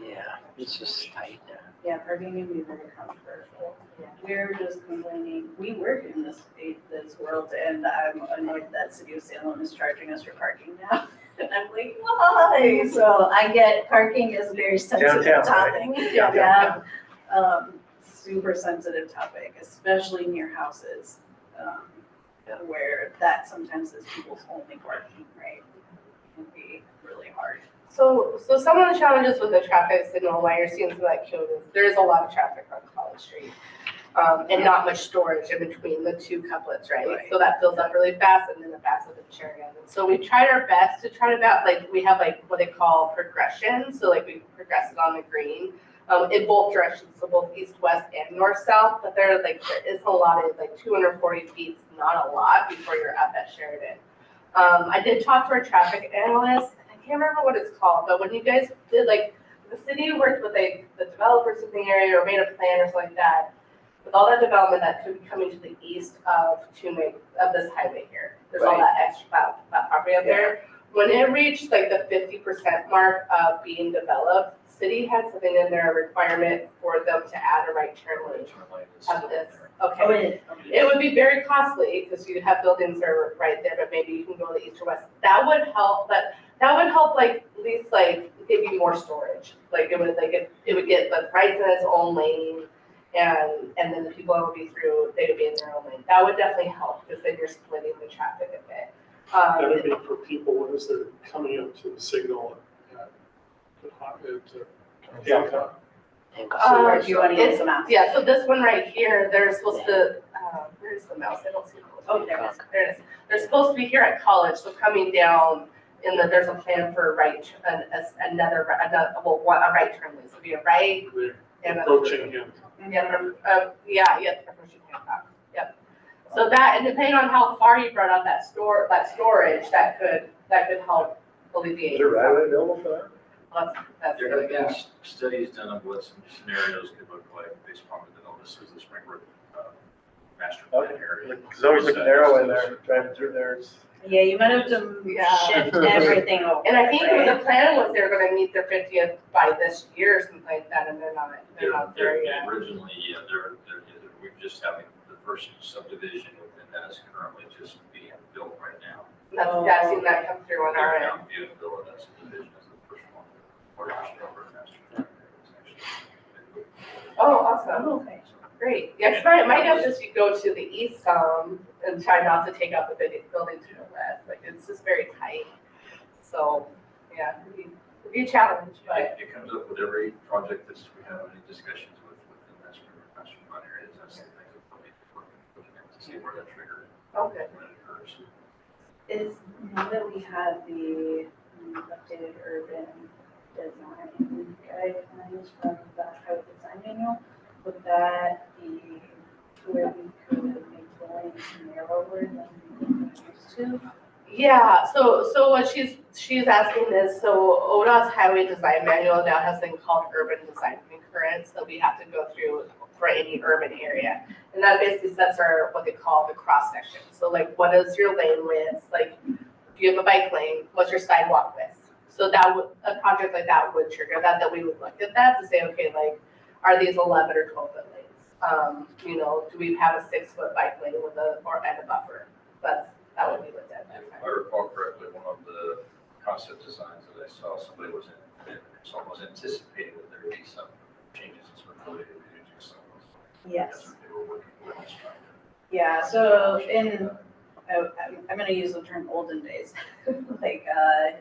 Yeah, it's just tight now. Yeah, parking can be very controversial. We're just complaining, we work in this world, and I'm annoyed that City of Salem is charging us for parking now. And I'm like, why? So I get parking is a very sensitive Downtown, topic. right? Yeah. Super sensitive topic, especially near houses, where that sometimes is people's only parking, right? It can be really hard. So some of the challenges with the traffic signal, why you're seeing some of that queue is there's a lot of traffic on College Street. And not much storage in between the two couplets, right? So that fills up really fast and then it backs up in Sheridan. And so we tried our best to try to we have what they call progression. So we progress it on the green in both directions. So both east, west and north, south. But there is a lot of 240 feet, not a lot before you're up at Sheridan. I did talk to our traffic analyst. I can't remember what it's called, but when you guys did the city worked with the developers in the area or made a plan or something like that, with all that development that could be coming to the east of this highway here. There's all that extra that property up there. When it reached the 50% mark of being developed, city had something in their requirement for them to add a right turn lane at this. Okay. It would be very costly because you have buildings that are right there, but maybe you can go to the east or west. That would help, but that would help at least give you more storage. It would get the rights in its own lane, and then the people that would be through, they would be in their own lane. That would definitely help because then you're splitting the traffic a bit. That would be for people as they're coming up to the signal at Hancock. Or if you want to use the mouse. Yeah, so this one right here, they're supposed to, where's the mouse? I don't see it. Oh, there it is. There it is. They're supposed to be here at College, so coming down there's a plan for a right turn lane. So it'd be a right and Approaching him. approaching Hancock. Yep. So that, and depending on how far you brought out that storage, that could help alleviate. Is there right away available for that? That's There really have good. been studies done of what some scenarios could look like based upon the development. This is the Springbrook master plan area. Because it's always looking narrow in there, driving through there. Yeah, you might have to shift everything over. And I think right? the plan was they were gonna meet their 50th by this year or something like that, and they're not there yet. Originally, we're just having the first subdivision within that is currently just being built right now. I've seen that come through on our end. Beautiful, and that subdivision is the first one. Partnership over master plan. Oh, awesome. Okay. Great. Yeah, 'cause my guess is you go to the east some and try not to take out the big building to the west. It's just very tight. So, yeah, it'd be a challenge, but. It comes up with every project that we have any discussions within that master plan areas. That's the thing that we'll be looking at to see where that trigger Okay. when it occurs. Is, now that we have the the updated urban design guidelines from the highway design manual. Would that be where we could make the lanes narrower than we used to? Yeah, so what she's asking is, so ODOT's highway design manual now has been called urban design concurrence that we have to go through for any urban area. And that basically sets our, what they call the cross section. So like, what is your lane width? Like, if you have a bike lane, what's your sidewalk width? So that would, a project like that would trigger that we would look at that to say, okay, like, are these 11 or 12 foot lanes? You know, do we have a 6 foot bike lane with and a buffer? That would be looked at. If I recall correctly, one of the concept designs that I saw, somebody was anticipating that there would be some changes in sort of related to some of those. Yes. That's what they were working with this time. Yeah, so I'm gonna use the term olden days. Like,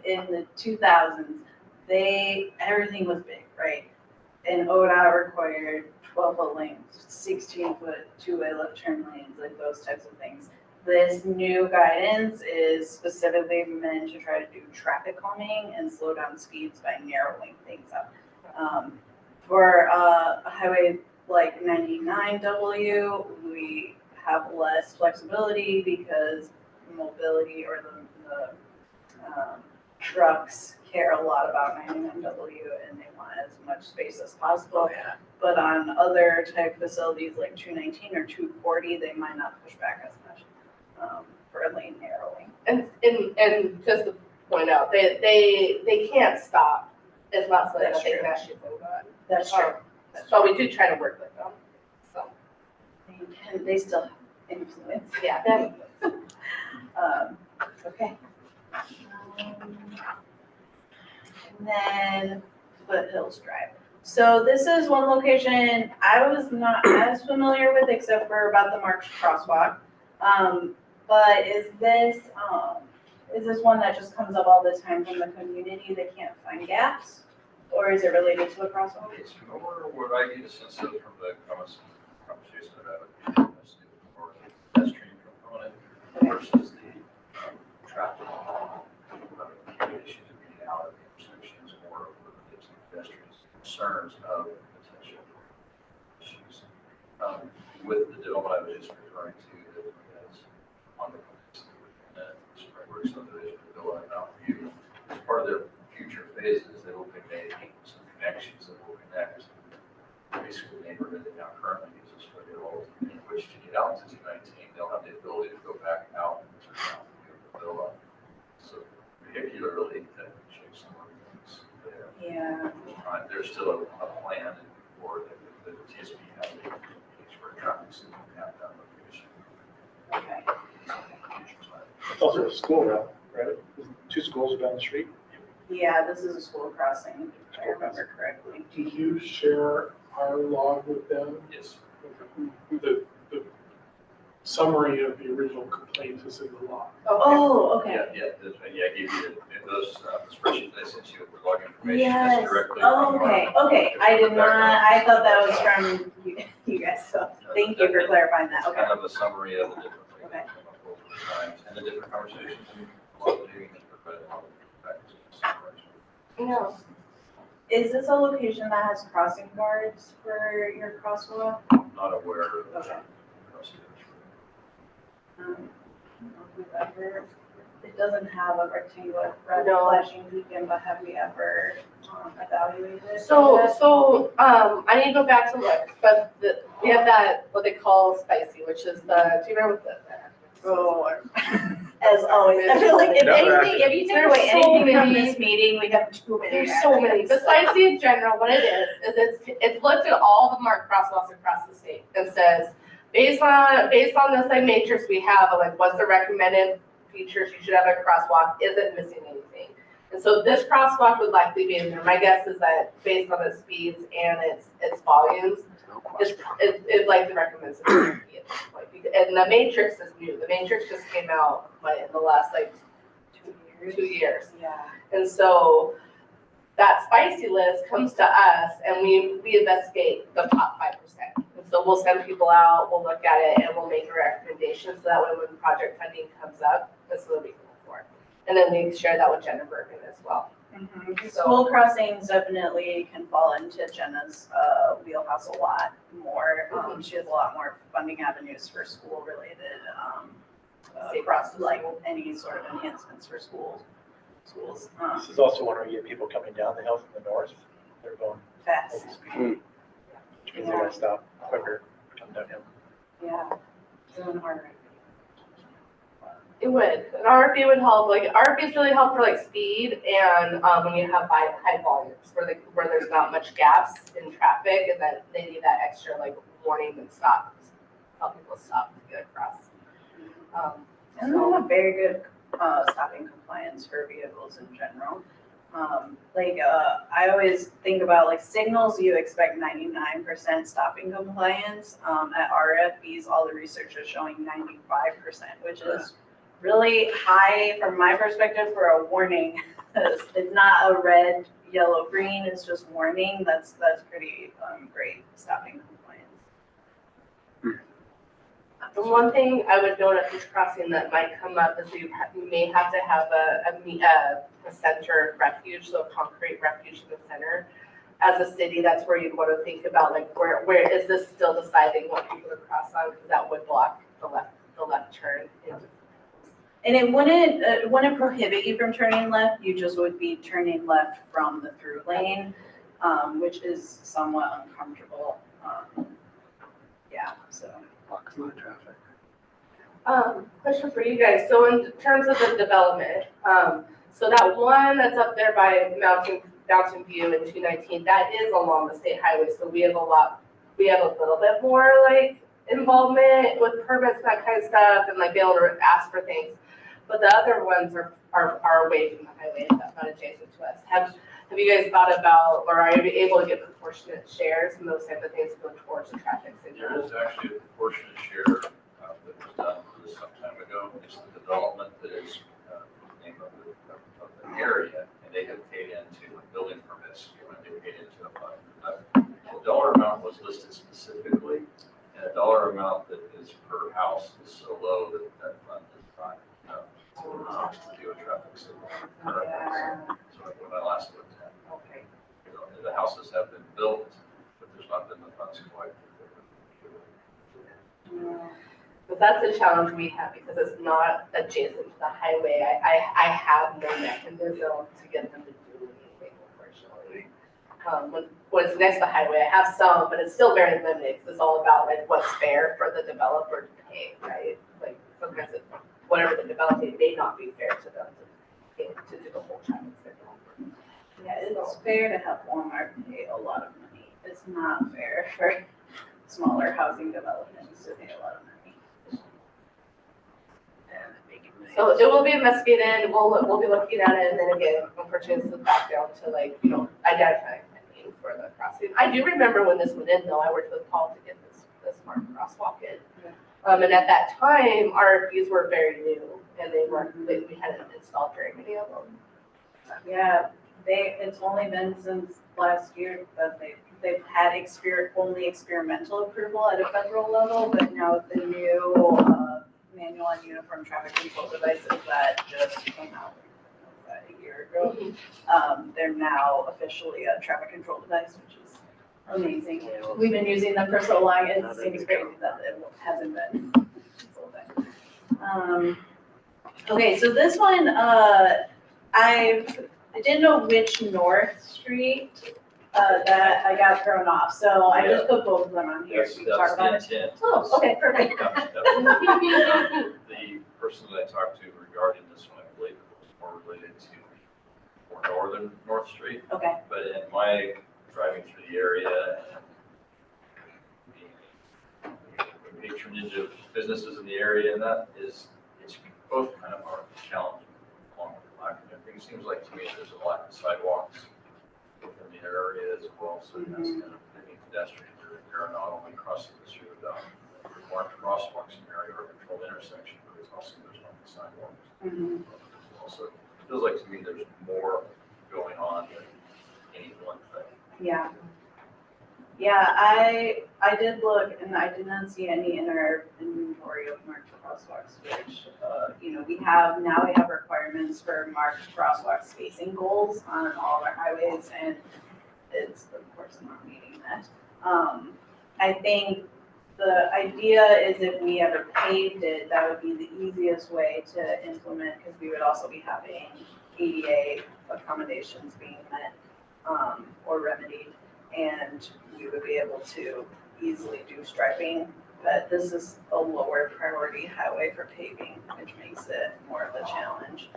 in the 2000s, everything was big, right? And ODOT required 12-foot lanes, 16-foot two-way left turn lanes, like those types of things. This new guidance is specifically meant to try to do traffic calming and slow down speeds by narrowing things up. For a highway like 99W, we have less flexibility because mobility or the trucks care a lot about 99W and they want as much space as possible. Yeah. But on other type facilities like 219 or 240, they might not push back as much for lane narrowing. And just to point out, they can't stop. It's not so that That's they true. can actually move on. That's true. But we do try to work with them. So, They still have influence. yeah. Okay. And then Foothills Drive. So this is one location I was not as familiar with except for about the March crosswalk. But is this one that just comes up all the time from the community that can't find gaps? Or is it related to the crosswalk? It's more what I get a sense of from the conversation about it, has to do with more the pedestrian component versus the traffic issues of being out of the intersections, more of the pedestrians' concerns of potential issues. With the development I was just referring to, that is on the Springburg subdivision, the Villa and Mountain View, as part of their future phases, they will be making some connections that will connect basically the neighborhood that now currently uses for their old, in which to get out to 219, they'll have the ability to go back out to the Villa. So particularly that shapes some of the things there. Yeah. There's still a plan for the TSP having a case for a traffic signal at that location. Okay. It's also a school route, right? 2 schools are down the street. Yeah, this is a school crossing, if I remember correctly. Do you share our log with them? Yes. The summary of the original complaint is in the log. Oh, okay. Yeah, I gave you those spreadsheets I sent you with log information. Yes. That's directly Oh, from okay, our- okay. I did not, I thought that was from you guys, so thank you for clarifying that, It's okay. kind of a summary of the different things Okay. that come up over time and the different conversations and what we're doing is providing all the factors and considerations. No. Is this a location that has crossing guards for your crosswalk? I'm not aware of Okay. I don't know if we've ever, it doesn't have a rectangular red No. flashing beacon, but have we ever evaluated? So, I need to go back to look, but we have that, what they call spicy, which is do you remember what that? Oh, as always, I feel like if anything, if you take away There's so anything from many. this meeting, we have too many. There's so many. The spicy in general, what it is it's looked at all the marked crosswalks across the state and says, based on this like matrix we have, like what's the recommended features you should have a crosswalk, is it missing anything? And so this crosswalk would likely be in there. My guess is that based on its speeds and its volumes, it likely recommends it at this point. And the matrix is new. The matrix just came out in the last 2 years. Yeah. And so that spicy list comes to us and we investigate the top 5%. And so we'll send people out, we'll look at it and we'll make a recommendation so that way when project funding comes up, this is what we can look for. And then we share that with Jenna Bergen as well. School crossings definitely can fall into Jenna's wheelhouse a lot more. She has a lot more funding avenues for school-related across like any sort of enhancements for schools. This is also one where you get people coming down the hill from the north. They're going Fast. full speed, which means they gotta stop quicker, come downhill. Yeah. Doing harder. It would. An RFB would help. Like RFBs really help for like speed and when you have high volumes where there's not much gaps in traffic, and then they need that extra like warning and stop, help people stop to get across. And they have very good stopping compliance for vehicles in general. I always think about like signals, you expect 99% stopping compliance. At RFBs, all the research is showing 95%, which is really high from my perspective for a warning. It's not a red, yellow, green, it's just warning. That's pretty great stopping compliance. The one thing I would note at this crossing that might come up is you may have to have a center of refuge, so a concrete refuge in the center. As a city, that's where you'd want to think about like where is this still deciding what people to cross on, because that would block the left turn. And it wouldn't prohibit you from turning left, you just would be turning left from the through lane, which is somewhat uncomfortable. Yeah, so. Blocks a lot of traffic. Question for you guys. So in terms of the development, so that one that's up there by Mountain View in 219, that is along the state highway. So we have a little bit more like involvement with permits, that kind of stuff, and like be able to ask for things. But the other ones are away from the highway, that's not adjacent to us. Have you guys thought about, or are you able to get proportionate shares and those type of things go towards the traffic signal? There is actually a proportionate share that was done for this some time ago. It's the development that is the name of the area, and they have paid into building permits when they paid into a fund. The dollar amount was listed specifically, and a dollar amount that is per house is so low that that fund is not enough to do a traffic signal. So when I last looked at it, Okay. the houses have been built, but there's not been the funds quite. But that's a challenge we have because it's not adjacent to the highway. I have no mechanism to get them to do anything, unfortunately. When it's next to the highway, I have some, but it's still very limited because it's all about like what's fair for the developer to pay, right? Like sometimes whatever the developer may not be fair to them to do the whole traffic signal. Yeah, it's fair to have Walmart pay a lot of money. It's not fair for smaller housing developments to pay a lot of money. So it will be investigated, we'll be looking at it, and then again, unfortunately, it's back down to like, identifying a need for the crossing. I do remember when this went in though, I worked with Paul to get this smart crosswalk in. And at that time, RFPs were very new, and we hadn't installed very many of them. Yeah, it's only been since last year that they've had only experimental approval at a federal level, but now with the new manual and uniform traffic control devices that just came out a year ago, they're now officially a traffic control device, which is amazing. We've been using them for so long, it seems crazy that it hasn't been consulted. Okay, so this one, I didn't know which North Street that I got thrown off, so I just put both of them on here. That's so you can talk about it. the intent. Oh, okay, perfect. The person that I talked to regarding this one, I believe it was more related to more northern North Street. Okay. But in my driving through the area and the patronage of businesses in the area, and that it's both kind of are challenging along with the lack of everything. It seems like to me there's a lack of sidewalks within the area as well, so that's kind of many pedestrians are not only crossing the street without required crosswalks in the area or controlled intersection, but it's also there's not the sidewalks. Also, it feels like to me there's more going on than any one thing. Yeah. Yeah, I I did look and I did not see any in our inventory of marked crosswalks, which, we have requirements for marked crosswalk spacing goals on all of our highways, and it's, of course, not meeting that. I think the idea is if we ever paved it, that would be the easiest way to implement, because we would also be having ADA accommodations being met, or remedied, and we would be able to easily do striping. But this is a lower priority highway for paving, which makes it more of a challenge.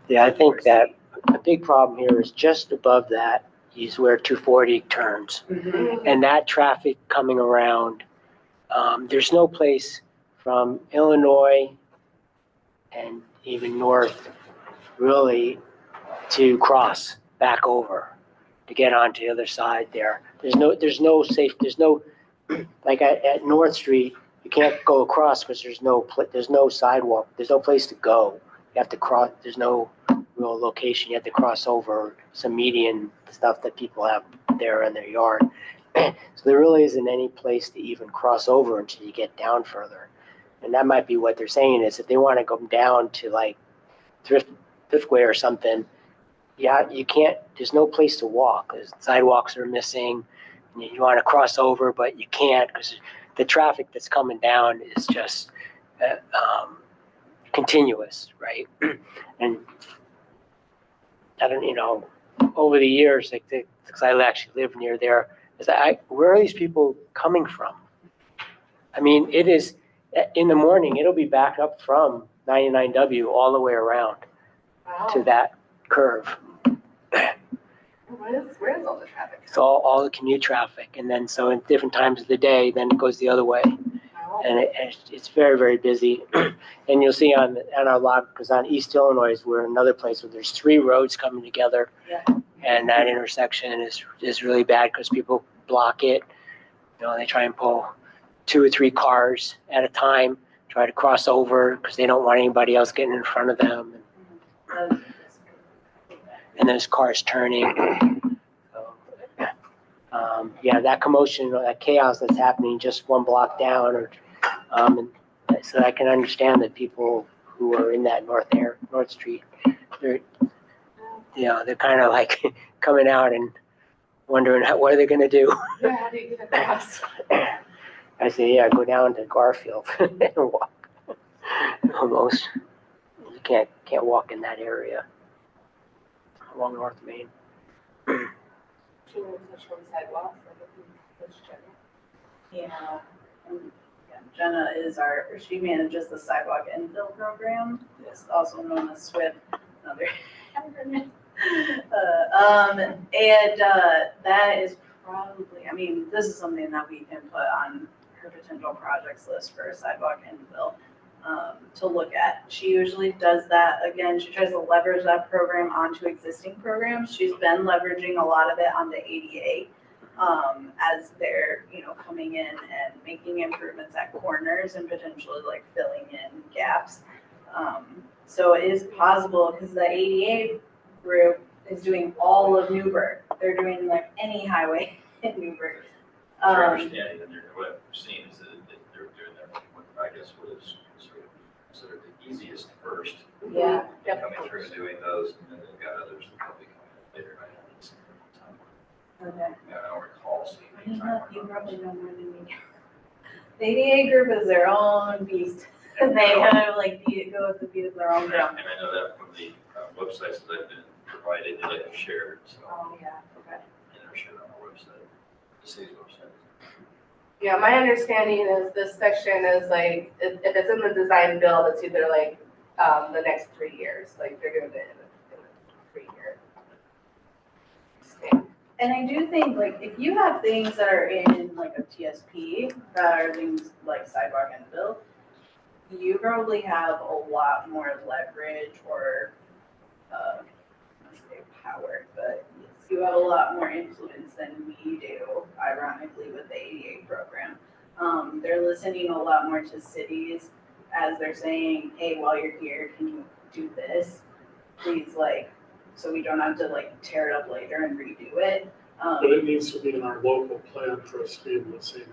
Yeah, I think that the big problem here is just above that is where 240 turns. And that traffic coming around, there's no place from Illinois and even north really to cross back over to get onto the other side there. There's no like at North Street, you can't go across because there's no sidewalk, there's no place to go. You have to cross, there's no real location, you have to cross over some median stuff that people have there in their yard. So there really isn't any place to even cross over until you get down further. And that might be what they're saying is if they want to go down to like Fifthway or something, yeah, you can't, there's no place to walk. The sidewalks are missing. You want to cross over, but you can't because the traffic that's coming down is just continuous, right? And I don't, over the years, because I actually live near there, where are these people coming from? I mean, it is, in the morning, it'll be back up from 99W all the way around to that curve. Where is all the traffic? It's all the commute traffic. And then so in different times of the day, then it goes the other way. And it's very, very busy. And you'll see on our log, because on East Illinois, we're another place where there's 3 roads coming together. Yeah. And that intersection is really bad because people block it. They try and pull 2 or 3 cars at a time, try to cross over because they don't want anybody else getting in front of them. And there's cars turning. So, that commotion, that chaos that's happening just 1 block down, and so I can understand that people who are in that North Street, they're kind of like coming out and wondering what are they going to do. Yeah, how do you get across? I say, yeah, go down to Garfield and walk. Almost, you can't walk in that area along North Main. She lives on the sidewalk. Yeah. Jenna she manages the sidewalk infill program. It's also known as SWIP, another acronym. That is probably, this is something that we can put on her potential projects list for a sidewalk infill to look at. She usually does that. Again, she tries to leverage that program onto existing programs. She's been leveraging a lot of it on the ADA as they're, coming in and making improvements at corners and potentially like filling in gaps. So it is possible because the ADA group is doing all of Newburgh. They're doing like any highway in Newburgh. Our understanding and what I've seen is that they're doing that, I guess, what is considered the easiest first. Yeah. Coming through and doing those, and then they've got others that will be coming later. I haven't seen them in time. Okay. I don't recall seeing any time. You probably know more than me. The ADA group is their own beast. And they kind of like go with the beat of their own drum. And I know that from the websites that have been provided, that I've shared, so. Oh, yeah, okay. And they're shared on our website, the city's website. Yeah, my understanding is this section is like, if it's in the design build, it's either like the next 3 years, like they're doing it in a 3-year span. And I do think like if you have things that are in like a TSP that are things like sidewalk and build, you probably have a lot more leverage or I don't say power, but you have a lot more influence than we do, ironically, with the ADA program. They're listening a lot more to cities as they're saying, hey, while you're here, can you do this? Please, so we don't have to tear it up later and redo it. But it needs to be in our local plan for us to be able to say that.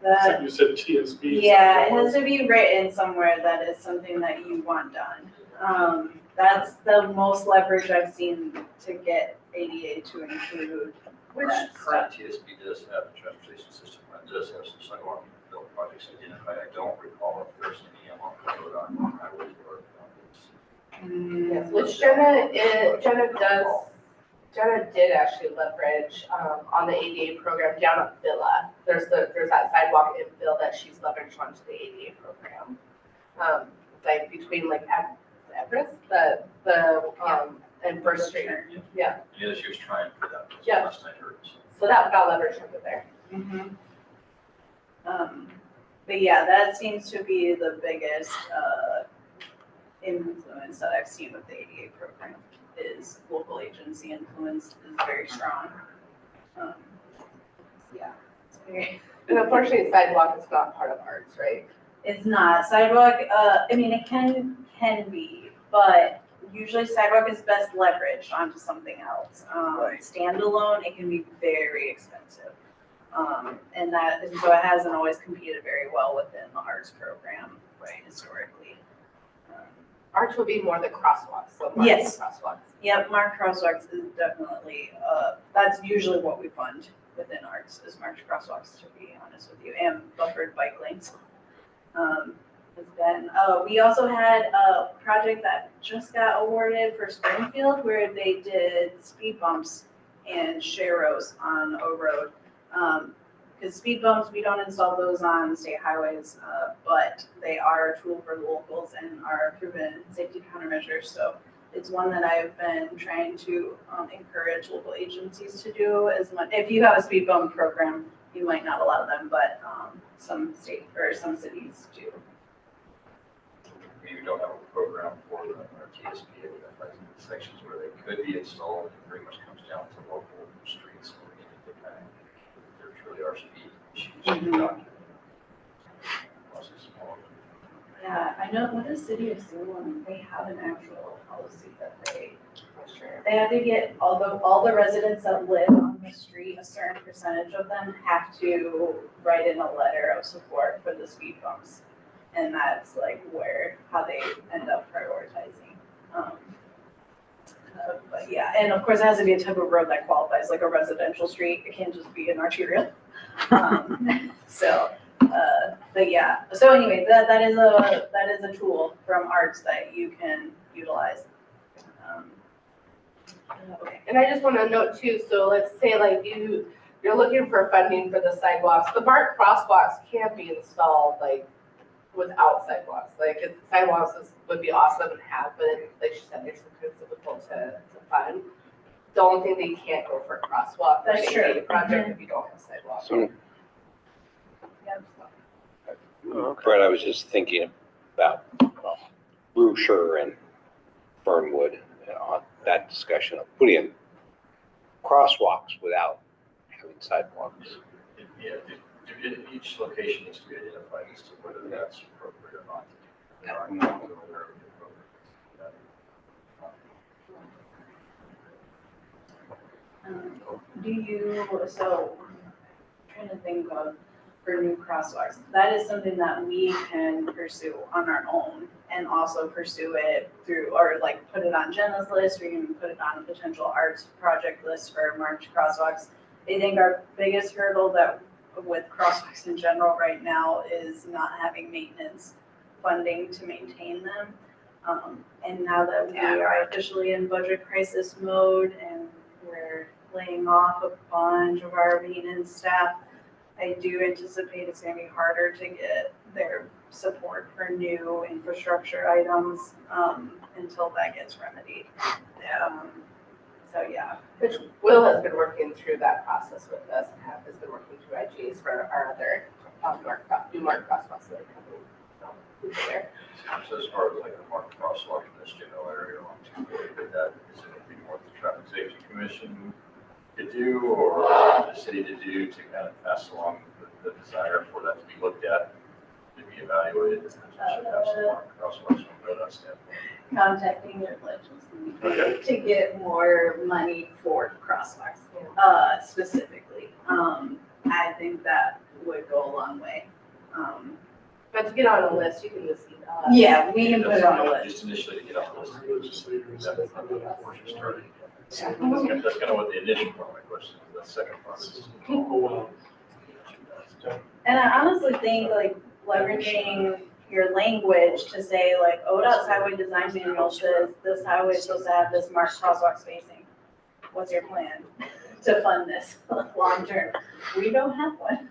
That, You said TSB. yeah, it has to be written somewhere that is something that you want done. That's the most leverage I've seen to get ADA to include Which that current stuff. TSP does have, the transportation system plan does have some sidewalk and field projects identified. I don't recall if there's any along the road on highways or. Yes, which Jenna did actually leverage, on the ADA program down at Villa. There's that sidewalk in Villa that she's leveraged onto the ADA program. Like between like Everest, and First Street. Yeah, Yeah, she was trying for that. Yeah. Last I heard. so that got leveraged over there. Mhm. But yeah, that seems to be the biggest, influence that I've seen with the ADA program is local agency influence is very strong. Yeah, it's very. And unfortunately, sidewalk is not part of arts, right? It's not sidewalk, I mean, it can be, but usually sidewalk is best leveraged onto something else. Standalone, it can be very expensive. And so it hasn't always competed very well within the arts program, right, historically. Arts would be more the crosswalks, so mark Yes. the crosswalks. Yep, Mark Crosswalks is definitely, that's usually what we fund within arts, is marked crosswalks, to be honest with you, and buffered bike lanes. We also had a project that just got awarded for Springfield where they did speed bumps and sharrows on a road. Because speed bumps, we don't install those on state highways, but they are a tool for the locals and are proven safety countermeasures. So it's one that I've been trying to encourage local agencies to do as much. If you have a speed bump program, you might not a lot of them, but some state or some cities do. We don't have a program for the TSP, identifies sections where they could be installed. It pretty much comes down to local streets. So we need to kind of, there truly are speed issues. Mhm. Yeah, I know, what is City of Salem, they have an actual policy that they have to get all the residents that live on the street, a certain percentage of them have to write in a letter of support for the speed bumps. And that's like how they end up prioritizing. But yeah, and of course it has to be a type of road that qualifies, like a residential street, it can't just be an arterial. But yeah, so anyway, that is a tool from arts that you can utilize. Okay. And I just want to note too, so let's say like you're looking for funding for the sidewalks, the BART crosswalks can't be installed like without sidewalks. Like sidewalks would be awesome and have, but like she said, they're sometimes difficult to fund. The only thing they can't go for a crosswalk, That's like true. a project if you don't have sidewalks. So, Yeah. Brett, I was just thinking about Brewster and Fernwood, on that discussion of putting in crosswalks without having sidewalks. Yeah, each location needs to be identified as to whether that's appropriate or not. I'm not aware of the appropriate. So I'm trying to think of for new crosswalks, that is something that we can pursue on our own and also pursue it through, or like put it on Jenna's list, or even put it on a potential arts project list for marked crosswalks. I think our biggest hurdle that with crosswalks in general right now is not having maintenance funding to maintain them. And now that we are officially in budget crisis mode and we're laying off a bunch of our maintenance staff, I do anticipate it's going to be harder to get their support for new infrastructure items until that gets remedied. So yeah. Which Will has been working through that process with us, and has been working through IGs for our other new marked crosswalks that are coming there. So as far as like a marked crosswalk in this general area along 240, but that is anything more the Traffic Safety Commission to do or the city to do to kind of pass along the desire for that to be looked at, to be evaluated, and should have some marked crosswalks from that standpoint. Contacting your legislature Okay. to get more money for crosswalks. specifically. I think that would go a long way. But to get on a list, you can just email us. Yeah, we can put it on a list. Just initially to get on the list. Legislators, That's I'm looking forward to starting. kind of what the initial part of my question is. The second part is. Oh, wow. And I honestly think like leveraging your language to say like ODOT's highway design manual says this highway is supposed to have this marked crosswalk spacing. What's your plan to fund this long term? We don't have one.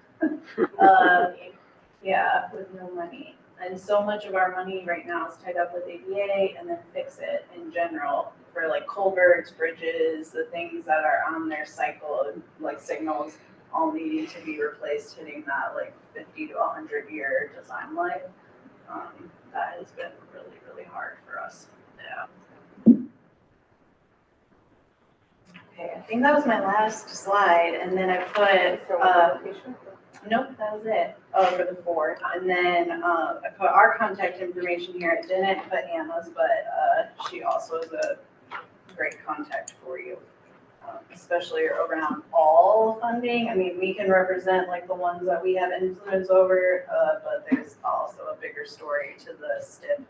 Yeah, with no money. And so much of our money right now is tied up with ADA and then fix it in general for like culverts, bridges, the things that are on their cycle, like signals all needing to be replaced, hitting that like 50 to 100-year design life. That has been really, really hard for us. Yeah. Okay, I think that was my last slide, and then I put, nope, that was it. Oh, for the 4th. And then I put our contact information here. I didn't put Anna's, but she also is a great contact for you. Especially around all funding. I mean, we can represent like the ones that we have influence over, but there's also a bigger story to the STIP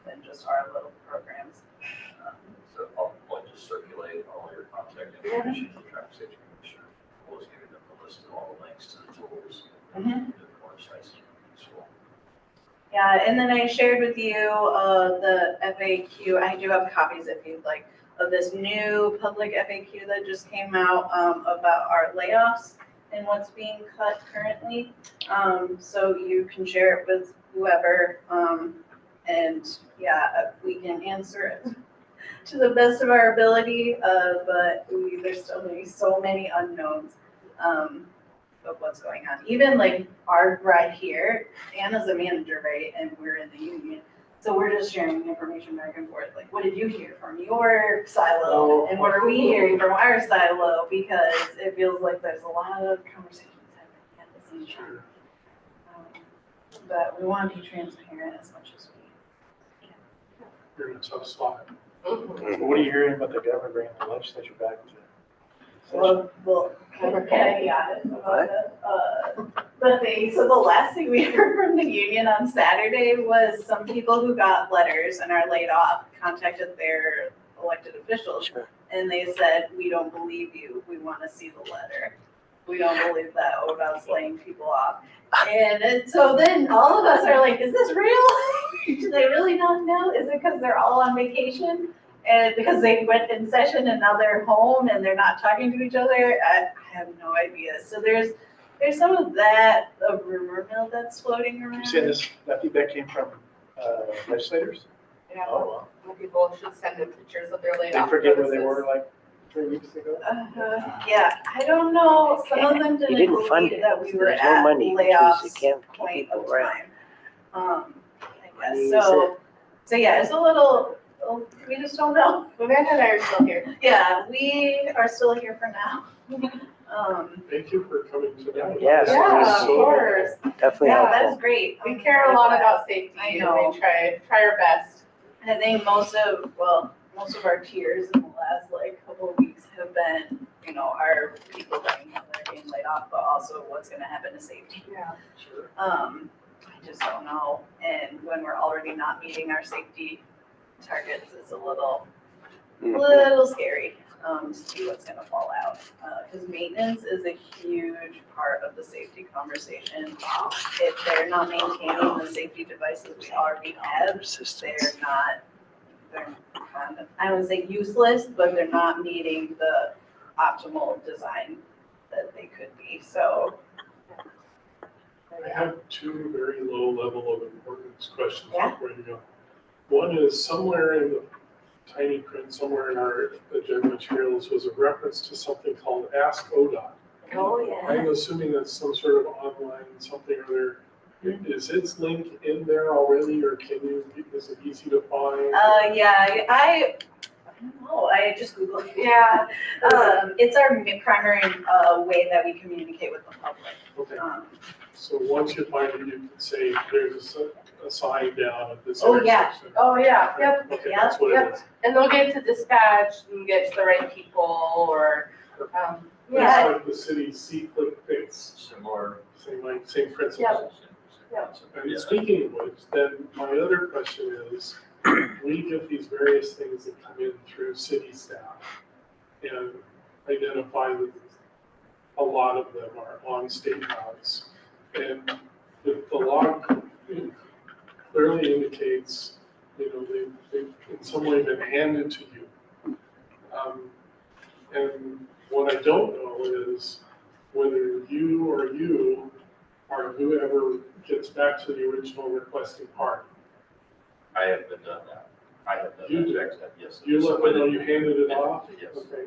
than just our little programs. So I'll just circulate all your contact information to the Traffic Safety Commissioner. We'll just give them a list of all the links to the tools. Different websites. Yeah, and then I shared with you the FAQ. I do have copies if you'd like. Of this new public FAQ that just came out about our layoffs and what's being cut currently. So you can share it with whoever, and yeah, we can answer it to the best of our ability, but there's so many unknowns of what's going on. Even like our ride here, Anna's a manager, right, and we're in the union. So we're just sharing information back and forth, like, what did you hear from your silo? And what are we hearing from our silo? Because it feels like there's a lot of conversations happening at the same time. But we want to be transparent as much as we can. You're in a tough spot. What are you hearing about the government bringing the legislature back to? Well, okay, yeah. The thing, so the last thing we heard from the union on Saturday was some people who got letters and are laid off contacted their elected officials. Sure. And they said, we don't believe you, we want to see the letter. We don't believe that ODOT's laying people off. And so then all of us are like, is this real? Do they really not know? Is it because they're all on vacation? And because they went in session and now they're home and they're not talking to each other? I have no idea. So there's some of that, a rumor mill that's floating around. You say that feedback came from legislators? Yeah, Oh, more people should send them pictures of their laid They off. forget where they were like 3 weeks ago? Yeah, I don't know. Some of them You didn't didn't fund believe it. that we were There's no at money because you layoffs can't keep point people of around. time. I Money guess, is so yeah, it's a little, we just don't know. Amanda and I are still here. Yeah, we are still here for now. Thank you for coming tonight. Yes, Yeah, it's of So- course. definitely Yeah, that helpful. is great. We care a lot about safety I and know. we try our best. I think most of our tears in the last like couple of weeks have been, our people that are being laid off, but also what's gonna happen to safety. Yeah. I just don't know. And when we're already not meeting our safety targets, it's a little scary to see what's gonna fall out. Because maintenance is a huge part of the safety conversation. If they're not maintaining the safety devices we already have, Persistence. they're kind of, I don't say useless, but they're not meeting the optimal design that they could be. So I have two very low level of importance questions Yeah. before you go. One is somewhere in the tiny print, somewhere in our agenda materials was a reference to something called Ask ODOT. I'm assuming that's some sort of online something or other. Is its link in there already, or is it easy to find? yeah, I don't know, I just Googled it. Yeah. It's our primary way that we communicate with the public. Okay, Um, so once you find it, you can say there's a sign down at this Oh, yeah. intersection. Oh, yeah, yep. Okay, Yeah, that's what yep. it is. And they'll get to dispatch and get to the right people or Yeah, It's like the city's C-click fix, Similar. same principle. Yeah. And speaking of which, then my other question is, we get these various things that come in through city staff and identify that a lot of them are on state routes. And the log clearly indicates, they've in some way been handed to you. And what I don't know is whether you or whoever gets back to the original requesting party. I have been done that. I have done You that. did? Exactly, yes. You let them know you handed it off? Yes. Okay.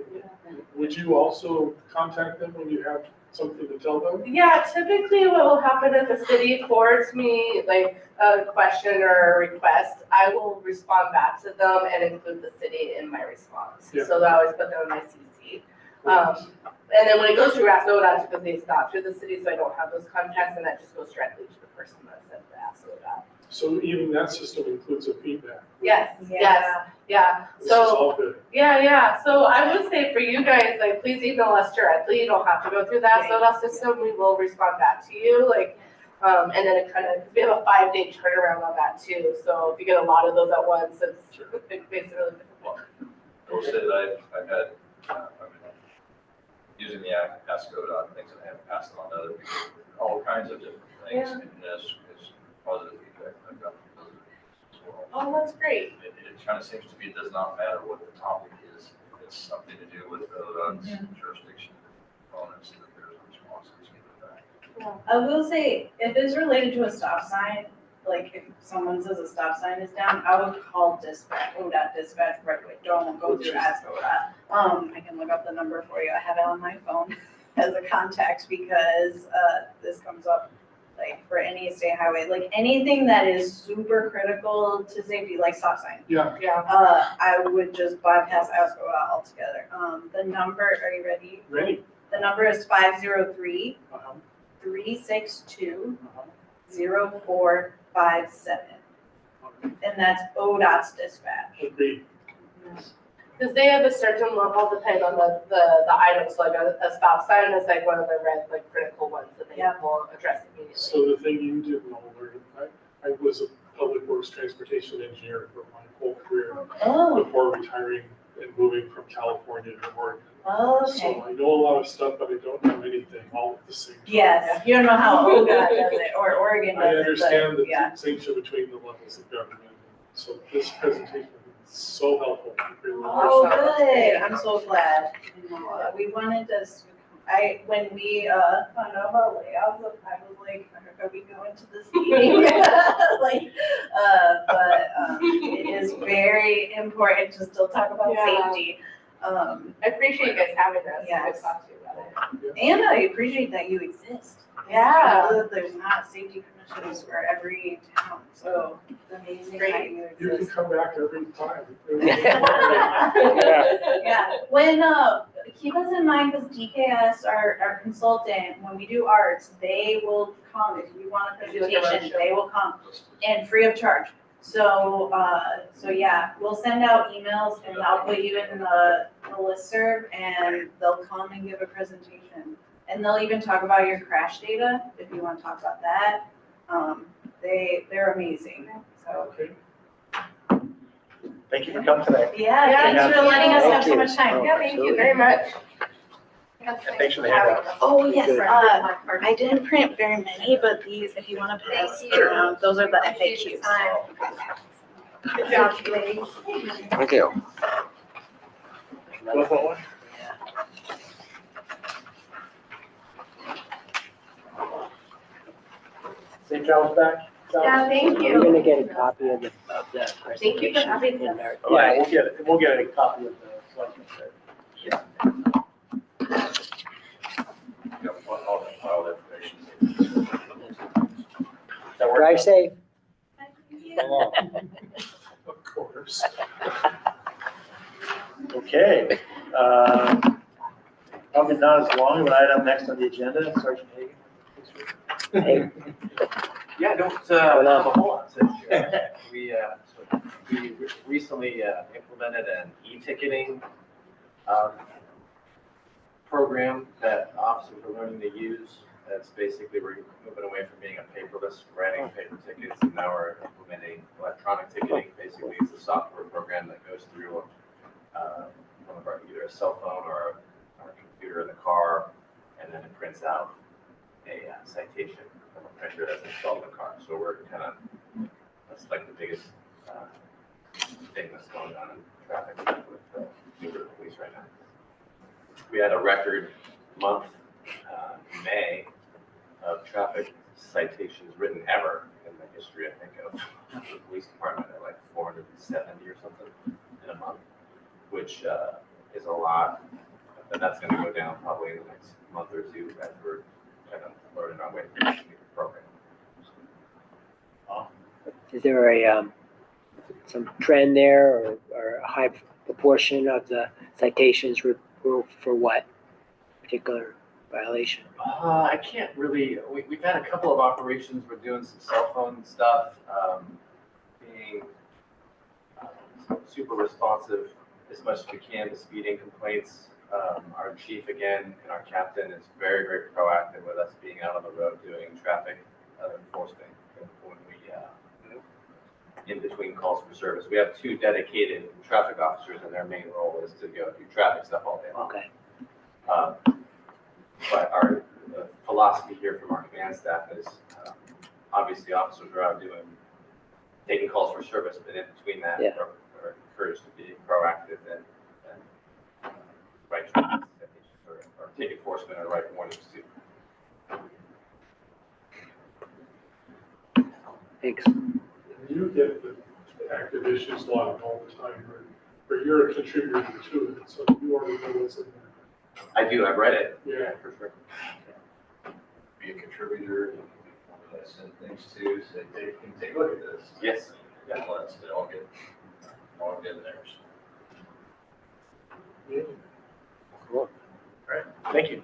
Would you also contact them when you have something to tell them? Yeah, typically what will happen if the city forwards me like a question or a request, I will respond back to them and include the city in my response. Yeah. So I always put them in my CC. And then when it goes through AskODOT, because it's not through the city, so I don't have those contacts, and that just goes directly to the person that sent the AskODOT. So even that system includes a feedback. Yes, Yeah. yes, yeah. This is So, all good. yeah. So I would say for you guys, like, please email us directly. You don't have to go through the AskODOT system. We will respond back to you, like, and then it kind of, we have a 5-day turnaround on that too. So if you get a lot of those at once, it makes it really difficult. I will say that I've had, using the AskODOT, things that I have passed on to other people, all kinds of different things, Yeah. and this is positive feedback that I've gotten from those as well. Oh, that's great. It kind of seems to be, it does not matter what the topic is, if it's something to do with ODOT's jurisdiction components, that there's a response that's given back. I will say, if it's related to a stop sign, like if someone says a stop sign is down, I would call dispatch, ODOT dispatch right away. Don't go through AskODOT. I can look up the number for you. I have it on my phone as a contact because this comes up like for any state highway, like anything that is super critical to safety, like stop sign. Yeah. Yeah. I would just bypass AskODOT altogether. The number, are you ready? Ready? The number is 503 Uh-huh. 362 Uh-huh. 0457. Okay. And that's ODOT's dispatch. Agreed. Because they have a certain level depending on the items, like a stop sign is like one of the red, like critical ones that they Yeah. will address immediately. So the thing you didn't know, Larry, I was a public works transportation engineer for my whole career Oh, before retiring and moving from California to Oregon. okay. So I know a lot of stuff, but I don't know anything all at the same time. Yes, you don't know how ODOT does it or Oregon I does it, understand but the yeah. distinction between the levels of government. So this presentation is so helpful. Oh, good. I'm so glad. We wanted to, when we found out about layoffs, I was like, are we going to this meeting? Like, but it is very important to still talk about Yeah. safety. I appreciate you guys having us. Yes. Good talk to you about it. And I appreciate that you exist. Yeah. I know that there's not safety commissions for every town, so it's amazing that you You can exist. come back every time. Yeah, when, keep us in mind, because DKS, our consultant, when we do arts, they will come, if you want a Do like a presentation, roadshow. they will come, and free of charge. So, yeah, we'll send out emails and I'll put you in the listserv and they'll come and give a presentation. And they'll even talk about your crash data, if you want to talk about that. They're amazing, so. Okay. Thank you for coming tonight. Yeah, thanks for letting us have so much time. Yeah, thank you very much. And thanks for the handout. Oh, yes, Good. I didn't print very many, but these, if you want to pass Thank you. around, those are the Appreciate your FAQs. time. Good job, ladies. Thank you. What one? Safe travels back. Yeah, thank We're you. gonna get a copy of the presentation. Thank you for having us. in our- Yeah, we'll get a copy of the selection set. You know, all the file information. Drive safe. Of course. Okay. Probably not as long of an item next on the agenda, Sergeant Hagan. Hey, Yeah, don't, Hold on. have a whole lot. We recently implemented an e-ticketing program that officers are learning to use. That's basically, we're moving away from being a paperless, writing paper tickets, and now we're implementing electronic ticketing. Basically, it's a software program that goes through one of our, either a cell phone or our computer in the car, and then it prints out a citation from a printer that's installed in the car. So we're kind of, that's like the biggest thing that's going on in traffic with the Newburgh police right now. We had a record month in May of traffic citations written ever in the history, I think, of the police department, at like 470 or something in a month, which is a lot. But that's going to go down probably in the next month or two as we're kind of learning our way through the program. Is there a, some trend there or a high proportion of the citations were for what particular violation? I can't really, we've had a couple of operations. We're doing some cell phone stuff, being super responsive as much as we can to speeding complaints. Our chief, again, and our captain is very, very proactive with us being out on the road doing traffic enforcement when we, in between calls for service. We have 2 dedicated traffic officers, and their main role is to go do traffic stuff all day long. Okay. But our philosophy here from our command staff is obviously officers are out taking calls for service, but in between that, are encouraged to be proactive and write or take enforcement and write warnings too. Thanks. You get the active issues log all the time, or you're a contributor to it, so you already know what's in there. I do, I've read it. Yeah. For sure. Be a contributor, and send things to, say, take a look at this. Yes. Yeah, let's, they all get theirs. Cool. Right, thank you.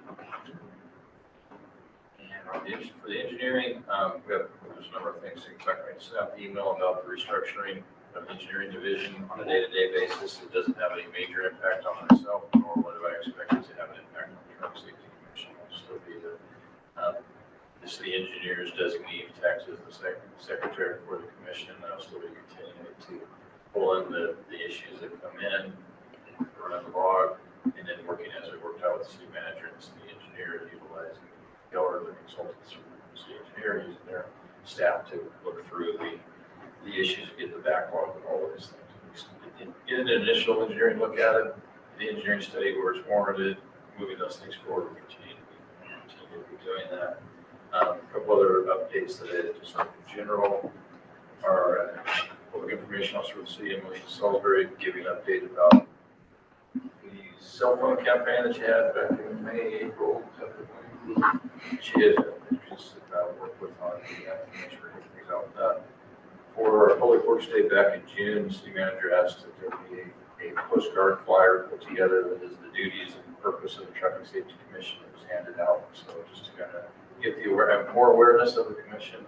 And for the engineering, there's a number of things to talk about. Sent out the email about the restructuring of the engineering division on a day-to-day basis. It doesn't have any major impact on myself, nor would I expect it to have an impact on the Traffic Safety Commission. I'll still be the city engineer's designee, tax as the secretary for the commission. I'll still be continuing to pull in the issues that come in, run the log, and then working as we worked out with the city manager and the city engineer, utilizing Geller, the consultants from the city engineer, using their staff to look through the issues and get the backlog of all of these things. Get an initial engineering look at it, the engineering study where it's warranted, moving those things forward, continue to be doing that. A couple other updates today, just in general. Our public information officer with the city, Emily Salisbury, giving an update about the cell phone campaign that she had back in May, April. She is just work with on the information for things out with that. For our public works day back in June, the city manager asked that there be a postcard flyer put together that is the duties and purpose of the Traffic Safety Commission that was handed out. So just to kind of get more awareness of the commission.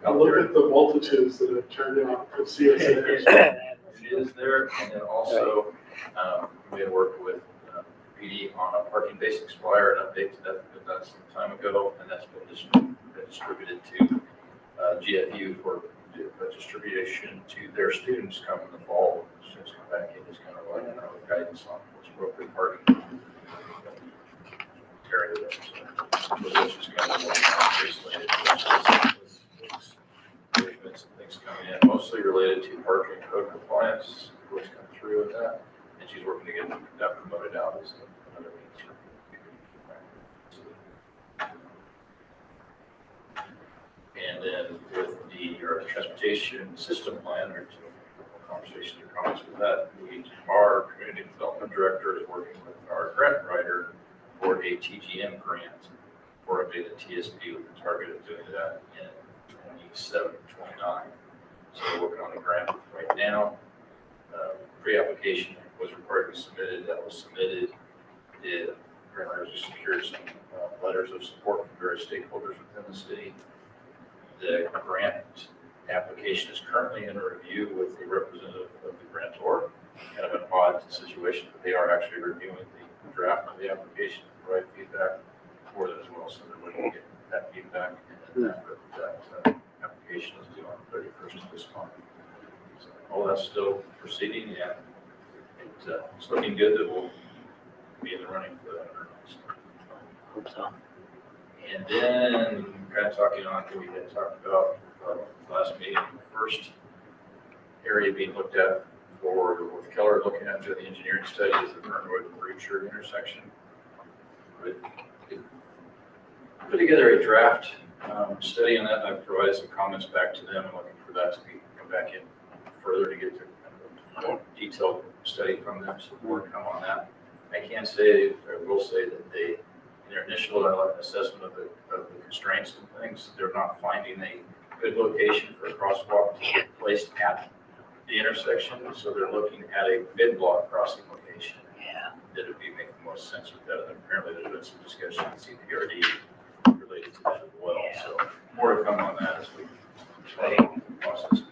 I look at the multitudes that have turned out to see us. It is there, and then also we had worked with PD on a parking basics flyer, an update to that, but that's some time ago, and that's been distributed to GFU for distribution to their students come in the fall. Students come back in, just kind of like guidance on what's appropriate parking. Carry it up. So it's just kind of recently, some things coming in, mostly related to parking code compliance, what's come through with that, and she's working to get that promoted out as another means for and then with the transportation system plan, there's a conversation or comments with that. Our community development director is working with our grant writer for a TGM grant for updated TSP with the target of doing that in 27, 29. So we're working on the grant right now. Pre-application was required to be submitted. That was submitted. The grant writers secured some letters of support from various stakeholders within the city. The grant application is currently in a review with the representative of the grantor. Kind of an odd situation, but they are actually reviewing the draft of the application to provide feedback for that as well, so that we can get that feedback. And that application is due on the 31st of this month. So all that's still proceeding, and it's looking good that we'll be in the running for that. Hope so. And then kind of talking on what we had talked about last meeting, the first area being looked at with Keller looking at the engineering study is the Fernwood and Breacher intersection. We put together a draft study on that, and I've provided some comments back to them. I'm looking for that to come back in further to get to a more detailed study from them, so more to come on that. I can say, I will say that they, in their initial assessment of the constraints and things, they're not finding a good location for a crosswalk to be placed at the intersection, so they're looking at a mid-block crossing location. Yeah. That would be making the most sense with that, and apparently there's been some discussion at CPRD related to that as well, Yeah. so more to come on that as we try to process.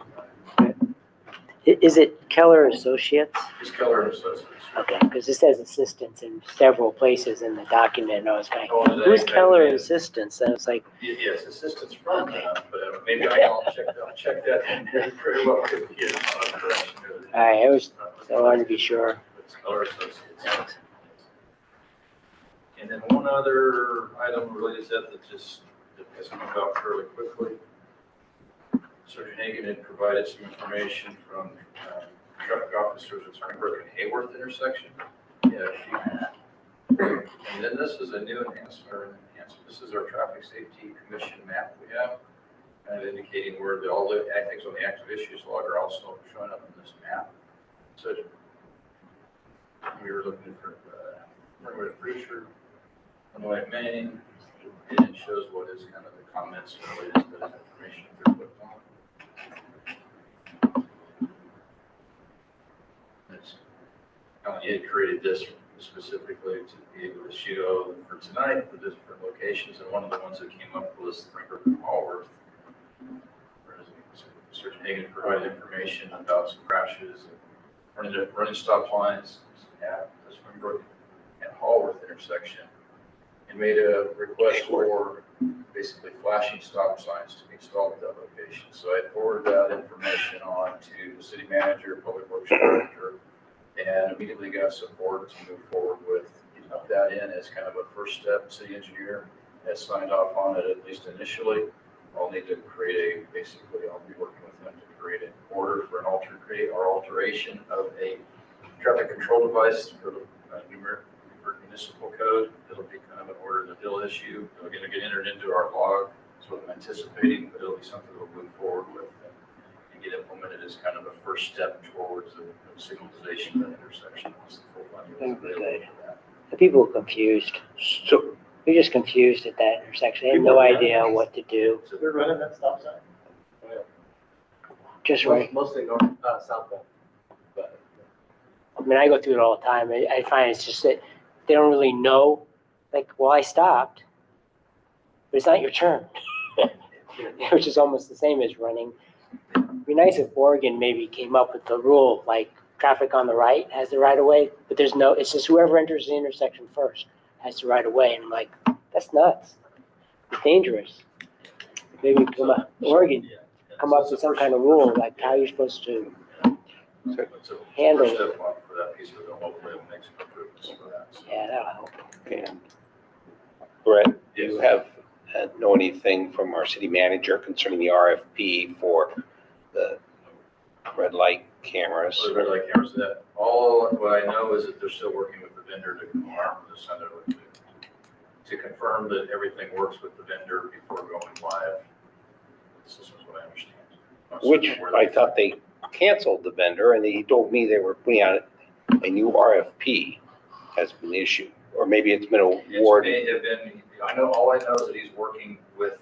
Is it Keller Associates? It's Keller and Associates. Okay, because it says assistants in several places in the document, and I was going, Oh, is that- who's Keller Assistants? And I was like, Yes, assistance from them, but maybe I'll check that and very well could get a correction. all right, I wanted to be sure. It's Keller Associates. And then one other item related to that just has come about fairly quickly. Sergeant Hagan had provided some information from traffic officers at Springbrook and Hayworth intersection. Yeah, and then this is a new enhancement. This is our traffic safety commission map we have, kind of indicating where all the things on the active issues log are also showing up in this map. So we were looking for Fernwood and Breacher, Illinois, Maine, and it shows what is kind of the comments related to that information they're clicked on. He had created this specifically to be able to show for tonight the different locations, and one of the ones that came up was Springbrook and Hallworth. Sergeant Hagan provided information about some crashes and running stop lines at the Springbrook and Hallworth intersection, and made a request for basically flashing stop signs to be installed at that location. So I forwarded that information on to the city manager, public works director, and immediately got support to move forward with that in as kind of a first step. City engineer has signed off on it, at least initially. I'll need to basically I'll be working with them to create an order for alteration of a traffic control device for the municipal code. It'll be kind of an order that they'll issue. It'll get entered into our log. That's what I'm anticipating, but it'll be something we'll move forward with and get implemented as kind of a first step towards the signalization of that intersection. Once the full funding is available for that. The people are confused. So, They're just confused at that intersection. They have no idea what to do. So they're running that stop sign? Just right. Mostly north, southbound. But I mean, I go through it all the time. I find it's just that they don't really know. Like, well, I stopped, but it's not your turn. Which is almost the same as running. It'd be nice if Oregon maybe came up with the rule, like traffic on the right has the right of way, but it's just whoever enters the intersection first has the right of way. And I'm like, that's nuts. It's dangerous. Maybe Oregon come up with some kind of rule, like how you're supposed to handle First it. step for that piece of it, hopefully it'll make some improvements for that. So. Yeah, that'll help. and Brett, do you have, know anything from our city manager concerning the RFP for the red light cameras? So the red light cameras, that all what I know is that they're still working with the vendor to confirm that everything works with the vendor before going live. This is what I understand. Not Which certain where I they- thought they canceled the vendor, and he told me they were putting out a new RFP has been issued, or maybe it's been It awarded. may have been, all I know is that he's working with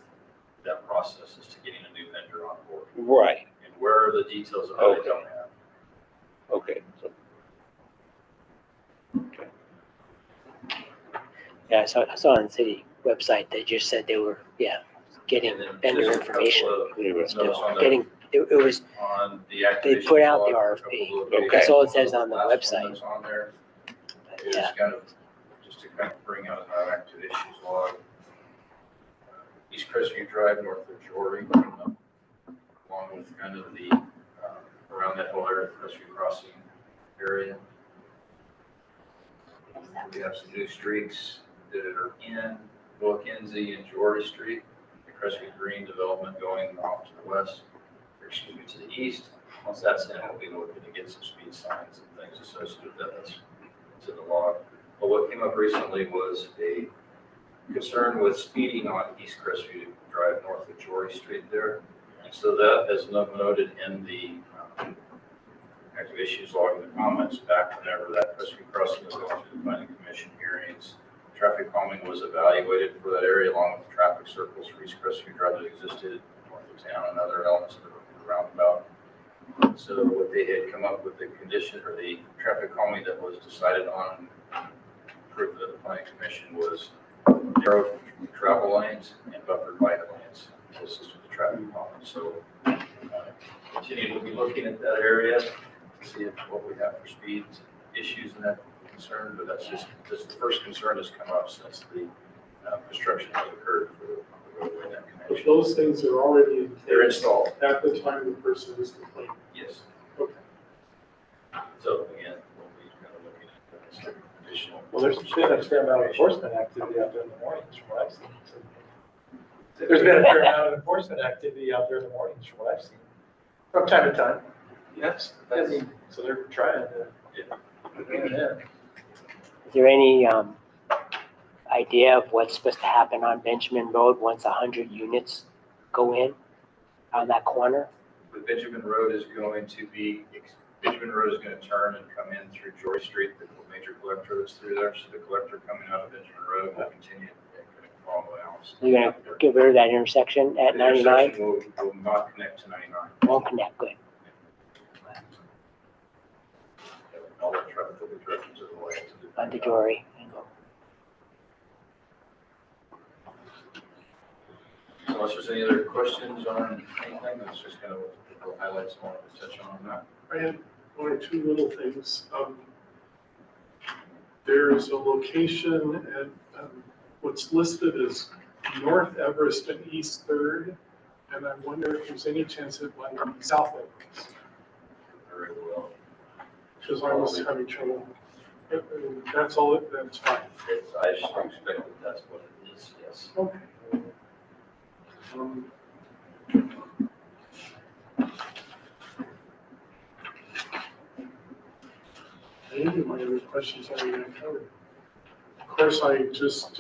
that process as to getting a new vendor on board. Right, And where are the details of it, I don't have. okay. So Yeah, I saw on the city website, they just said they were, getting And then vendor just a couple information. of notes Still on the- getting, it was, On the they activation. put out the log, a RFP. couple of Okay. That's all it says on the last one website. that's on there is Yeah, kind of, just to kind of bring out another active issue Crestview Drive north of Jory, along with kind of the, around that whole area, Crestview Crossing area. We have some new streets that are in Wilkinsey and Jory Street, the Crestview Green development going off to the west, or excuse me, to the east. Once that's in, we'll be looking to get some speed signs and things associated with that. That's in the law. But what came up recently was a concern with speeding on East Crestview Drive north of Jory Street there. And so that is noted in the active issues log in the comments back whenever that Crestview Crossing was going through the planning commission hearings. Traffic calming was evaluated for that area along with the traffic circles for East Crestview Drive that existed north of town and other elements of the roundabout. So what they had come up with the condition or the traffic calming that was decided on, approved by the planning commission, was narrow travel lanes and buffered bike lanes closest to the traffic calming. So continue to be looking at that area to see if what we have for speed issues in that concern, but that's the first concern has come up since the construction has occurred for the roadway net But connection. those things are already in place. They're installed. At the time the person is complaining. Yes. Okay. So again, we'll be kind of looking at some additional. Well, there's been a fair amount of enforcement activity out there in the mornings from what I've seen. So there's been a fair amount of enforcement activity out there in the mornings from what I've seen. From time to time. Yes. I mean, so they're trying to. Yeah. Is there any idea of what's supposed to happen on Benjamin Road once 100 units go in on that corner? The Benjamin Road is going to turn and come in through Jory Street, the major collector that's through there. So the collector coming out of Benjamin Road will continue to follow the house. You're going to get rid of that intersection at The 99? intersection will not connect to 99. Won't connect, good. All the traffic will be directed to the west. Onto Jory. Unless there's any other questions on anything, that's just kind of the highlights I wanted to touch on that. I had one or two little things. There's a location at what's listed as North Everest and East Third, and I wonder if there's any chance it might be South Everest, Very well. because I was having trouble. That's all, that's fine. I just expect that that's what it is, yes. Okay. I think my other questions already been covered. Of course, I just,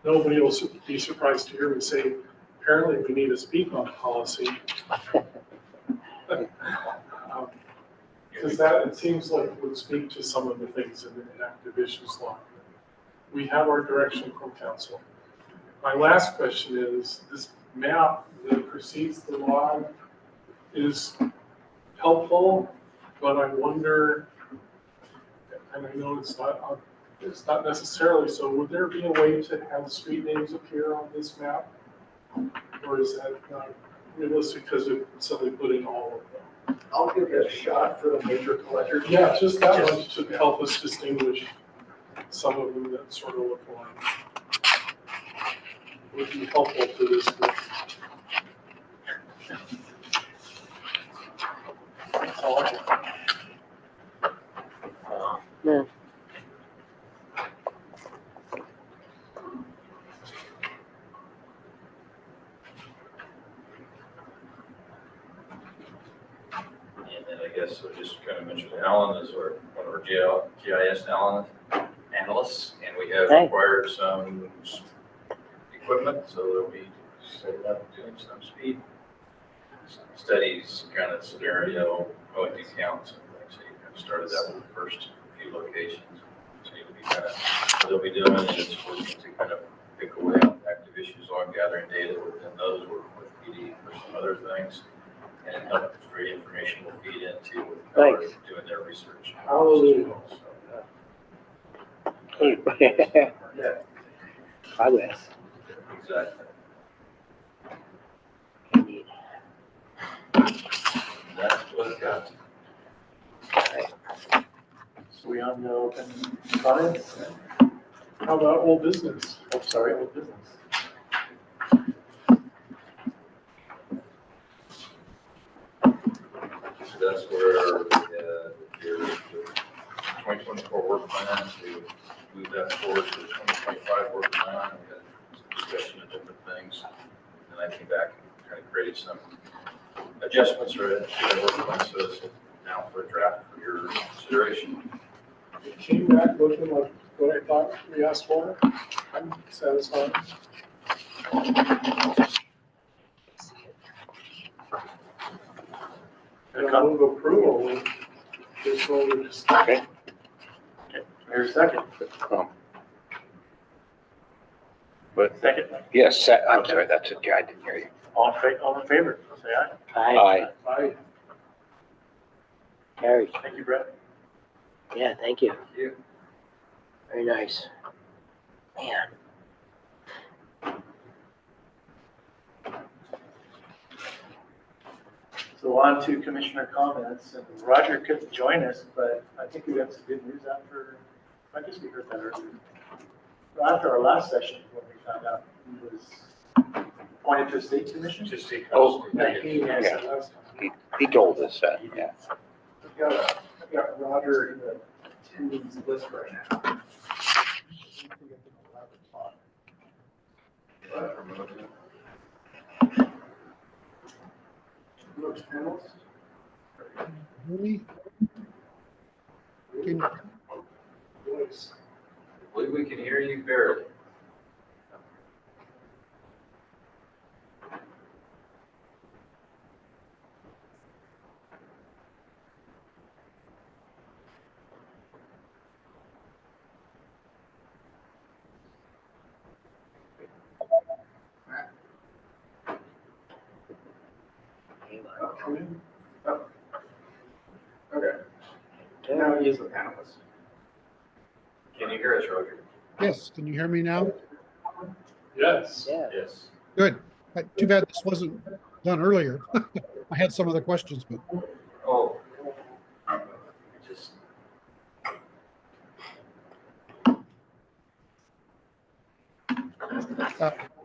nobody will be surprised to hear me say, apparently we need a speed bump policy. Because that, it seems like would speak to some of the things in the active issues law. We have our direction from council. My last question is, this map that precedes the law is helpful, but I wonder, and I know it's not necessarily so, would there be a way to have street names appear on this map? Or is that not realistic because it's simply putting all of them? I'll give it a shot for the major collectors. Yeah, just that one should help us distinguish some of them that sort of look alike. Would be helpful to this group. That's all I have. Yeah. And then I guess we'll just kind of mention Alan is one of our GIS analysts, and we have Hey. acquired some equipment, so they'll be setting up, doing some speed studies, kind of scenario, OD counts and things. So you kind of started that with the first few locations. So you'll be kind of, what they'll be doing is working to kind of pick away on active issues on gathering data within those, working with PD for some other things, and help create information will feed into with Thanks. doing their research. Hallelujah. Yeah, Progress. exactly. Indeed. That's what I've got. So we on the open comments? How about old business? Oh, sorry, old business. that's where your 2024 work plan, to move that forward to the 2025 work plan. We had some discussion of different things. And I came back and kind of created some adjustments or to that work plan, so it's now for a draft for your consideration. It came back looking like what I thought we asked for. I'm satisfied. And I'll move approval with this one we just. Okay. Mayor, second. But, Second. yes, I'm sorry, that's it, I didn't hear you. All in favor, say aye. Aye. Aye. Carried. Thank you, Brett. Yeah, thank you. Thank you. Very nice. Man. So on to commissioner comments, and Roger couldn't join us, but I think we got some good news after, I guess we heard that earlier. After our last session, when we found out he was appointed to a state commission. Just see. Oh, Yeah. He told us that, yeah. I've got Roger in the attendees list right now. Looks panels. Really? Can, I believe we can hear you barely. Okay. Now he is a panelist. Can you hear us, Roger? yes, can you hear me now? Yes. Yeah. Yes. Good. Too bad this wasn't done earlier. I had some other questions, but Oh. Just.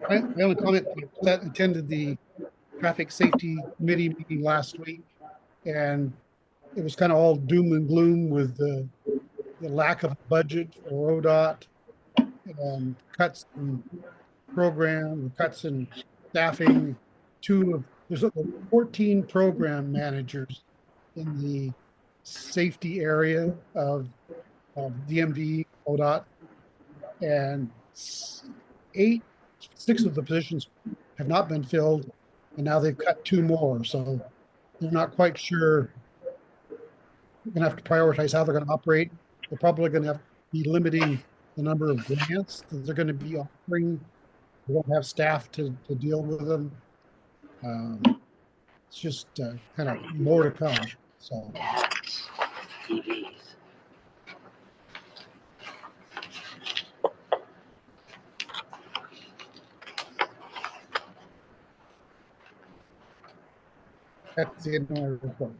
my only comment, that attended the traffic safety committee meeting last week, and it was kind of all doom and gloom with the lack of budget for ODOT, cuts in program, cuts in staffing. There's 14 program managers in the safety area of DMV, ODOT, and 6 of the positions have not been filled, and now they've cut 2 more. So they're not quite sure. We're going to have to prioritize how they're going to operate. They're probably going to have to be limiting the number of grants that they're going to be offering. They won't have staff to deal with them. It's just kind of more to come. So TVs. that's the end of my report.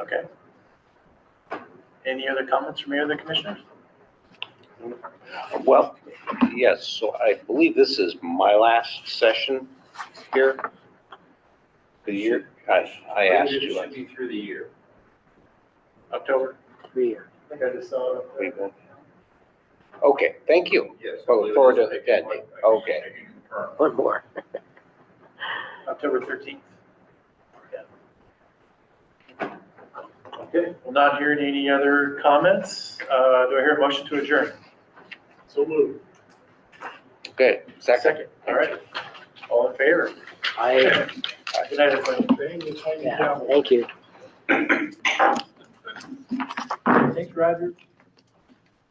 Okay. Any other comments from any other commissioners? Well, yes, so I believe this is my last session here. The year, I asked It you. should be through the year. October? 3 year. I think I just saw it. Okay, thank you. Yes. I look forward to attending. Okay. I can confirm. One more. October 13th. Okay, well, not hearing any other comments. Do I hear a motion to adjourn? So moved. Okay, second. All right. All in favor? I, Good night, everybody. Bang the tiny yeah, gavel. thank you. Thanks, Roger.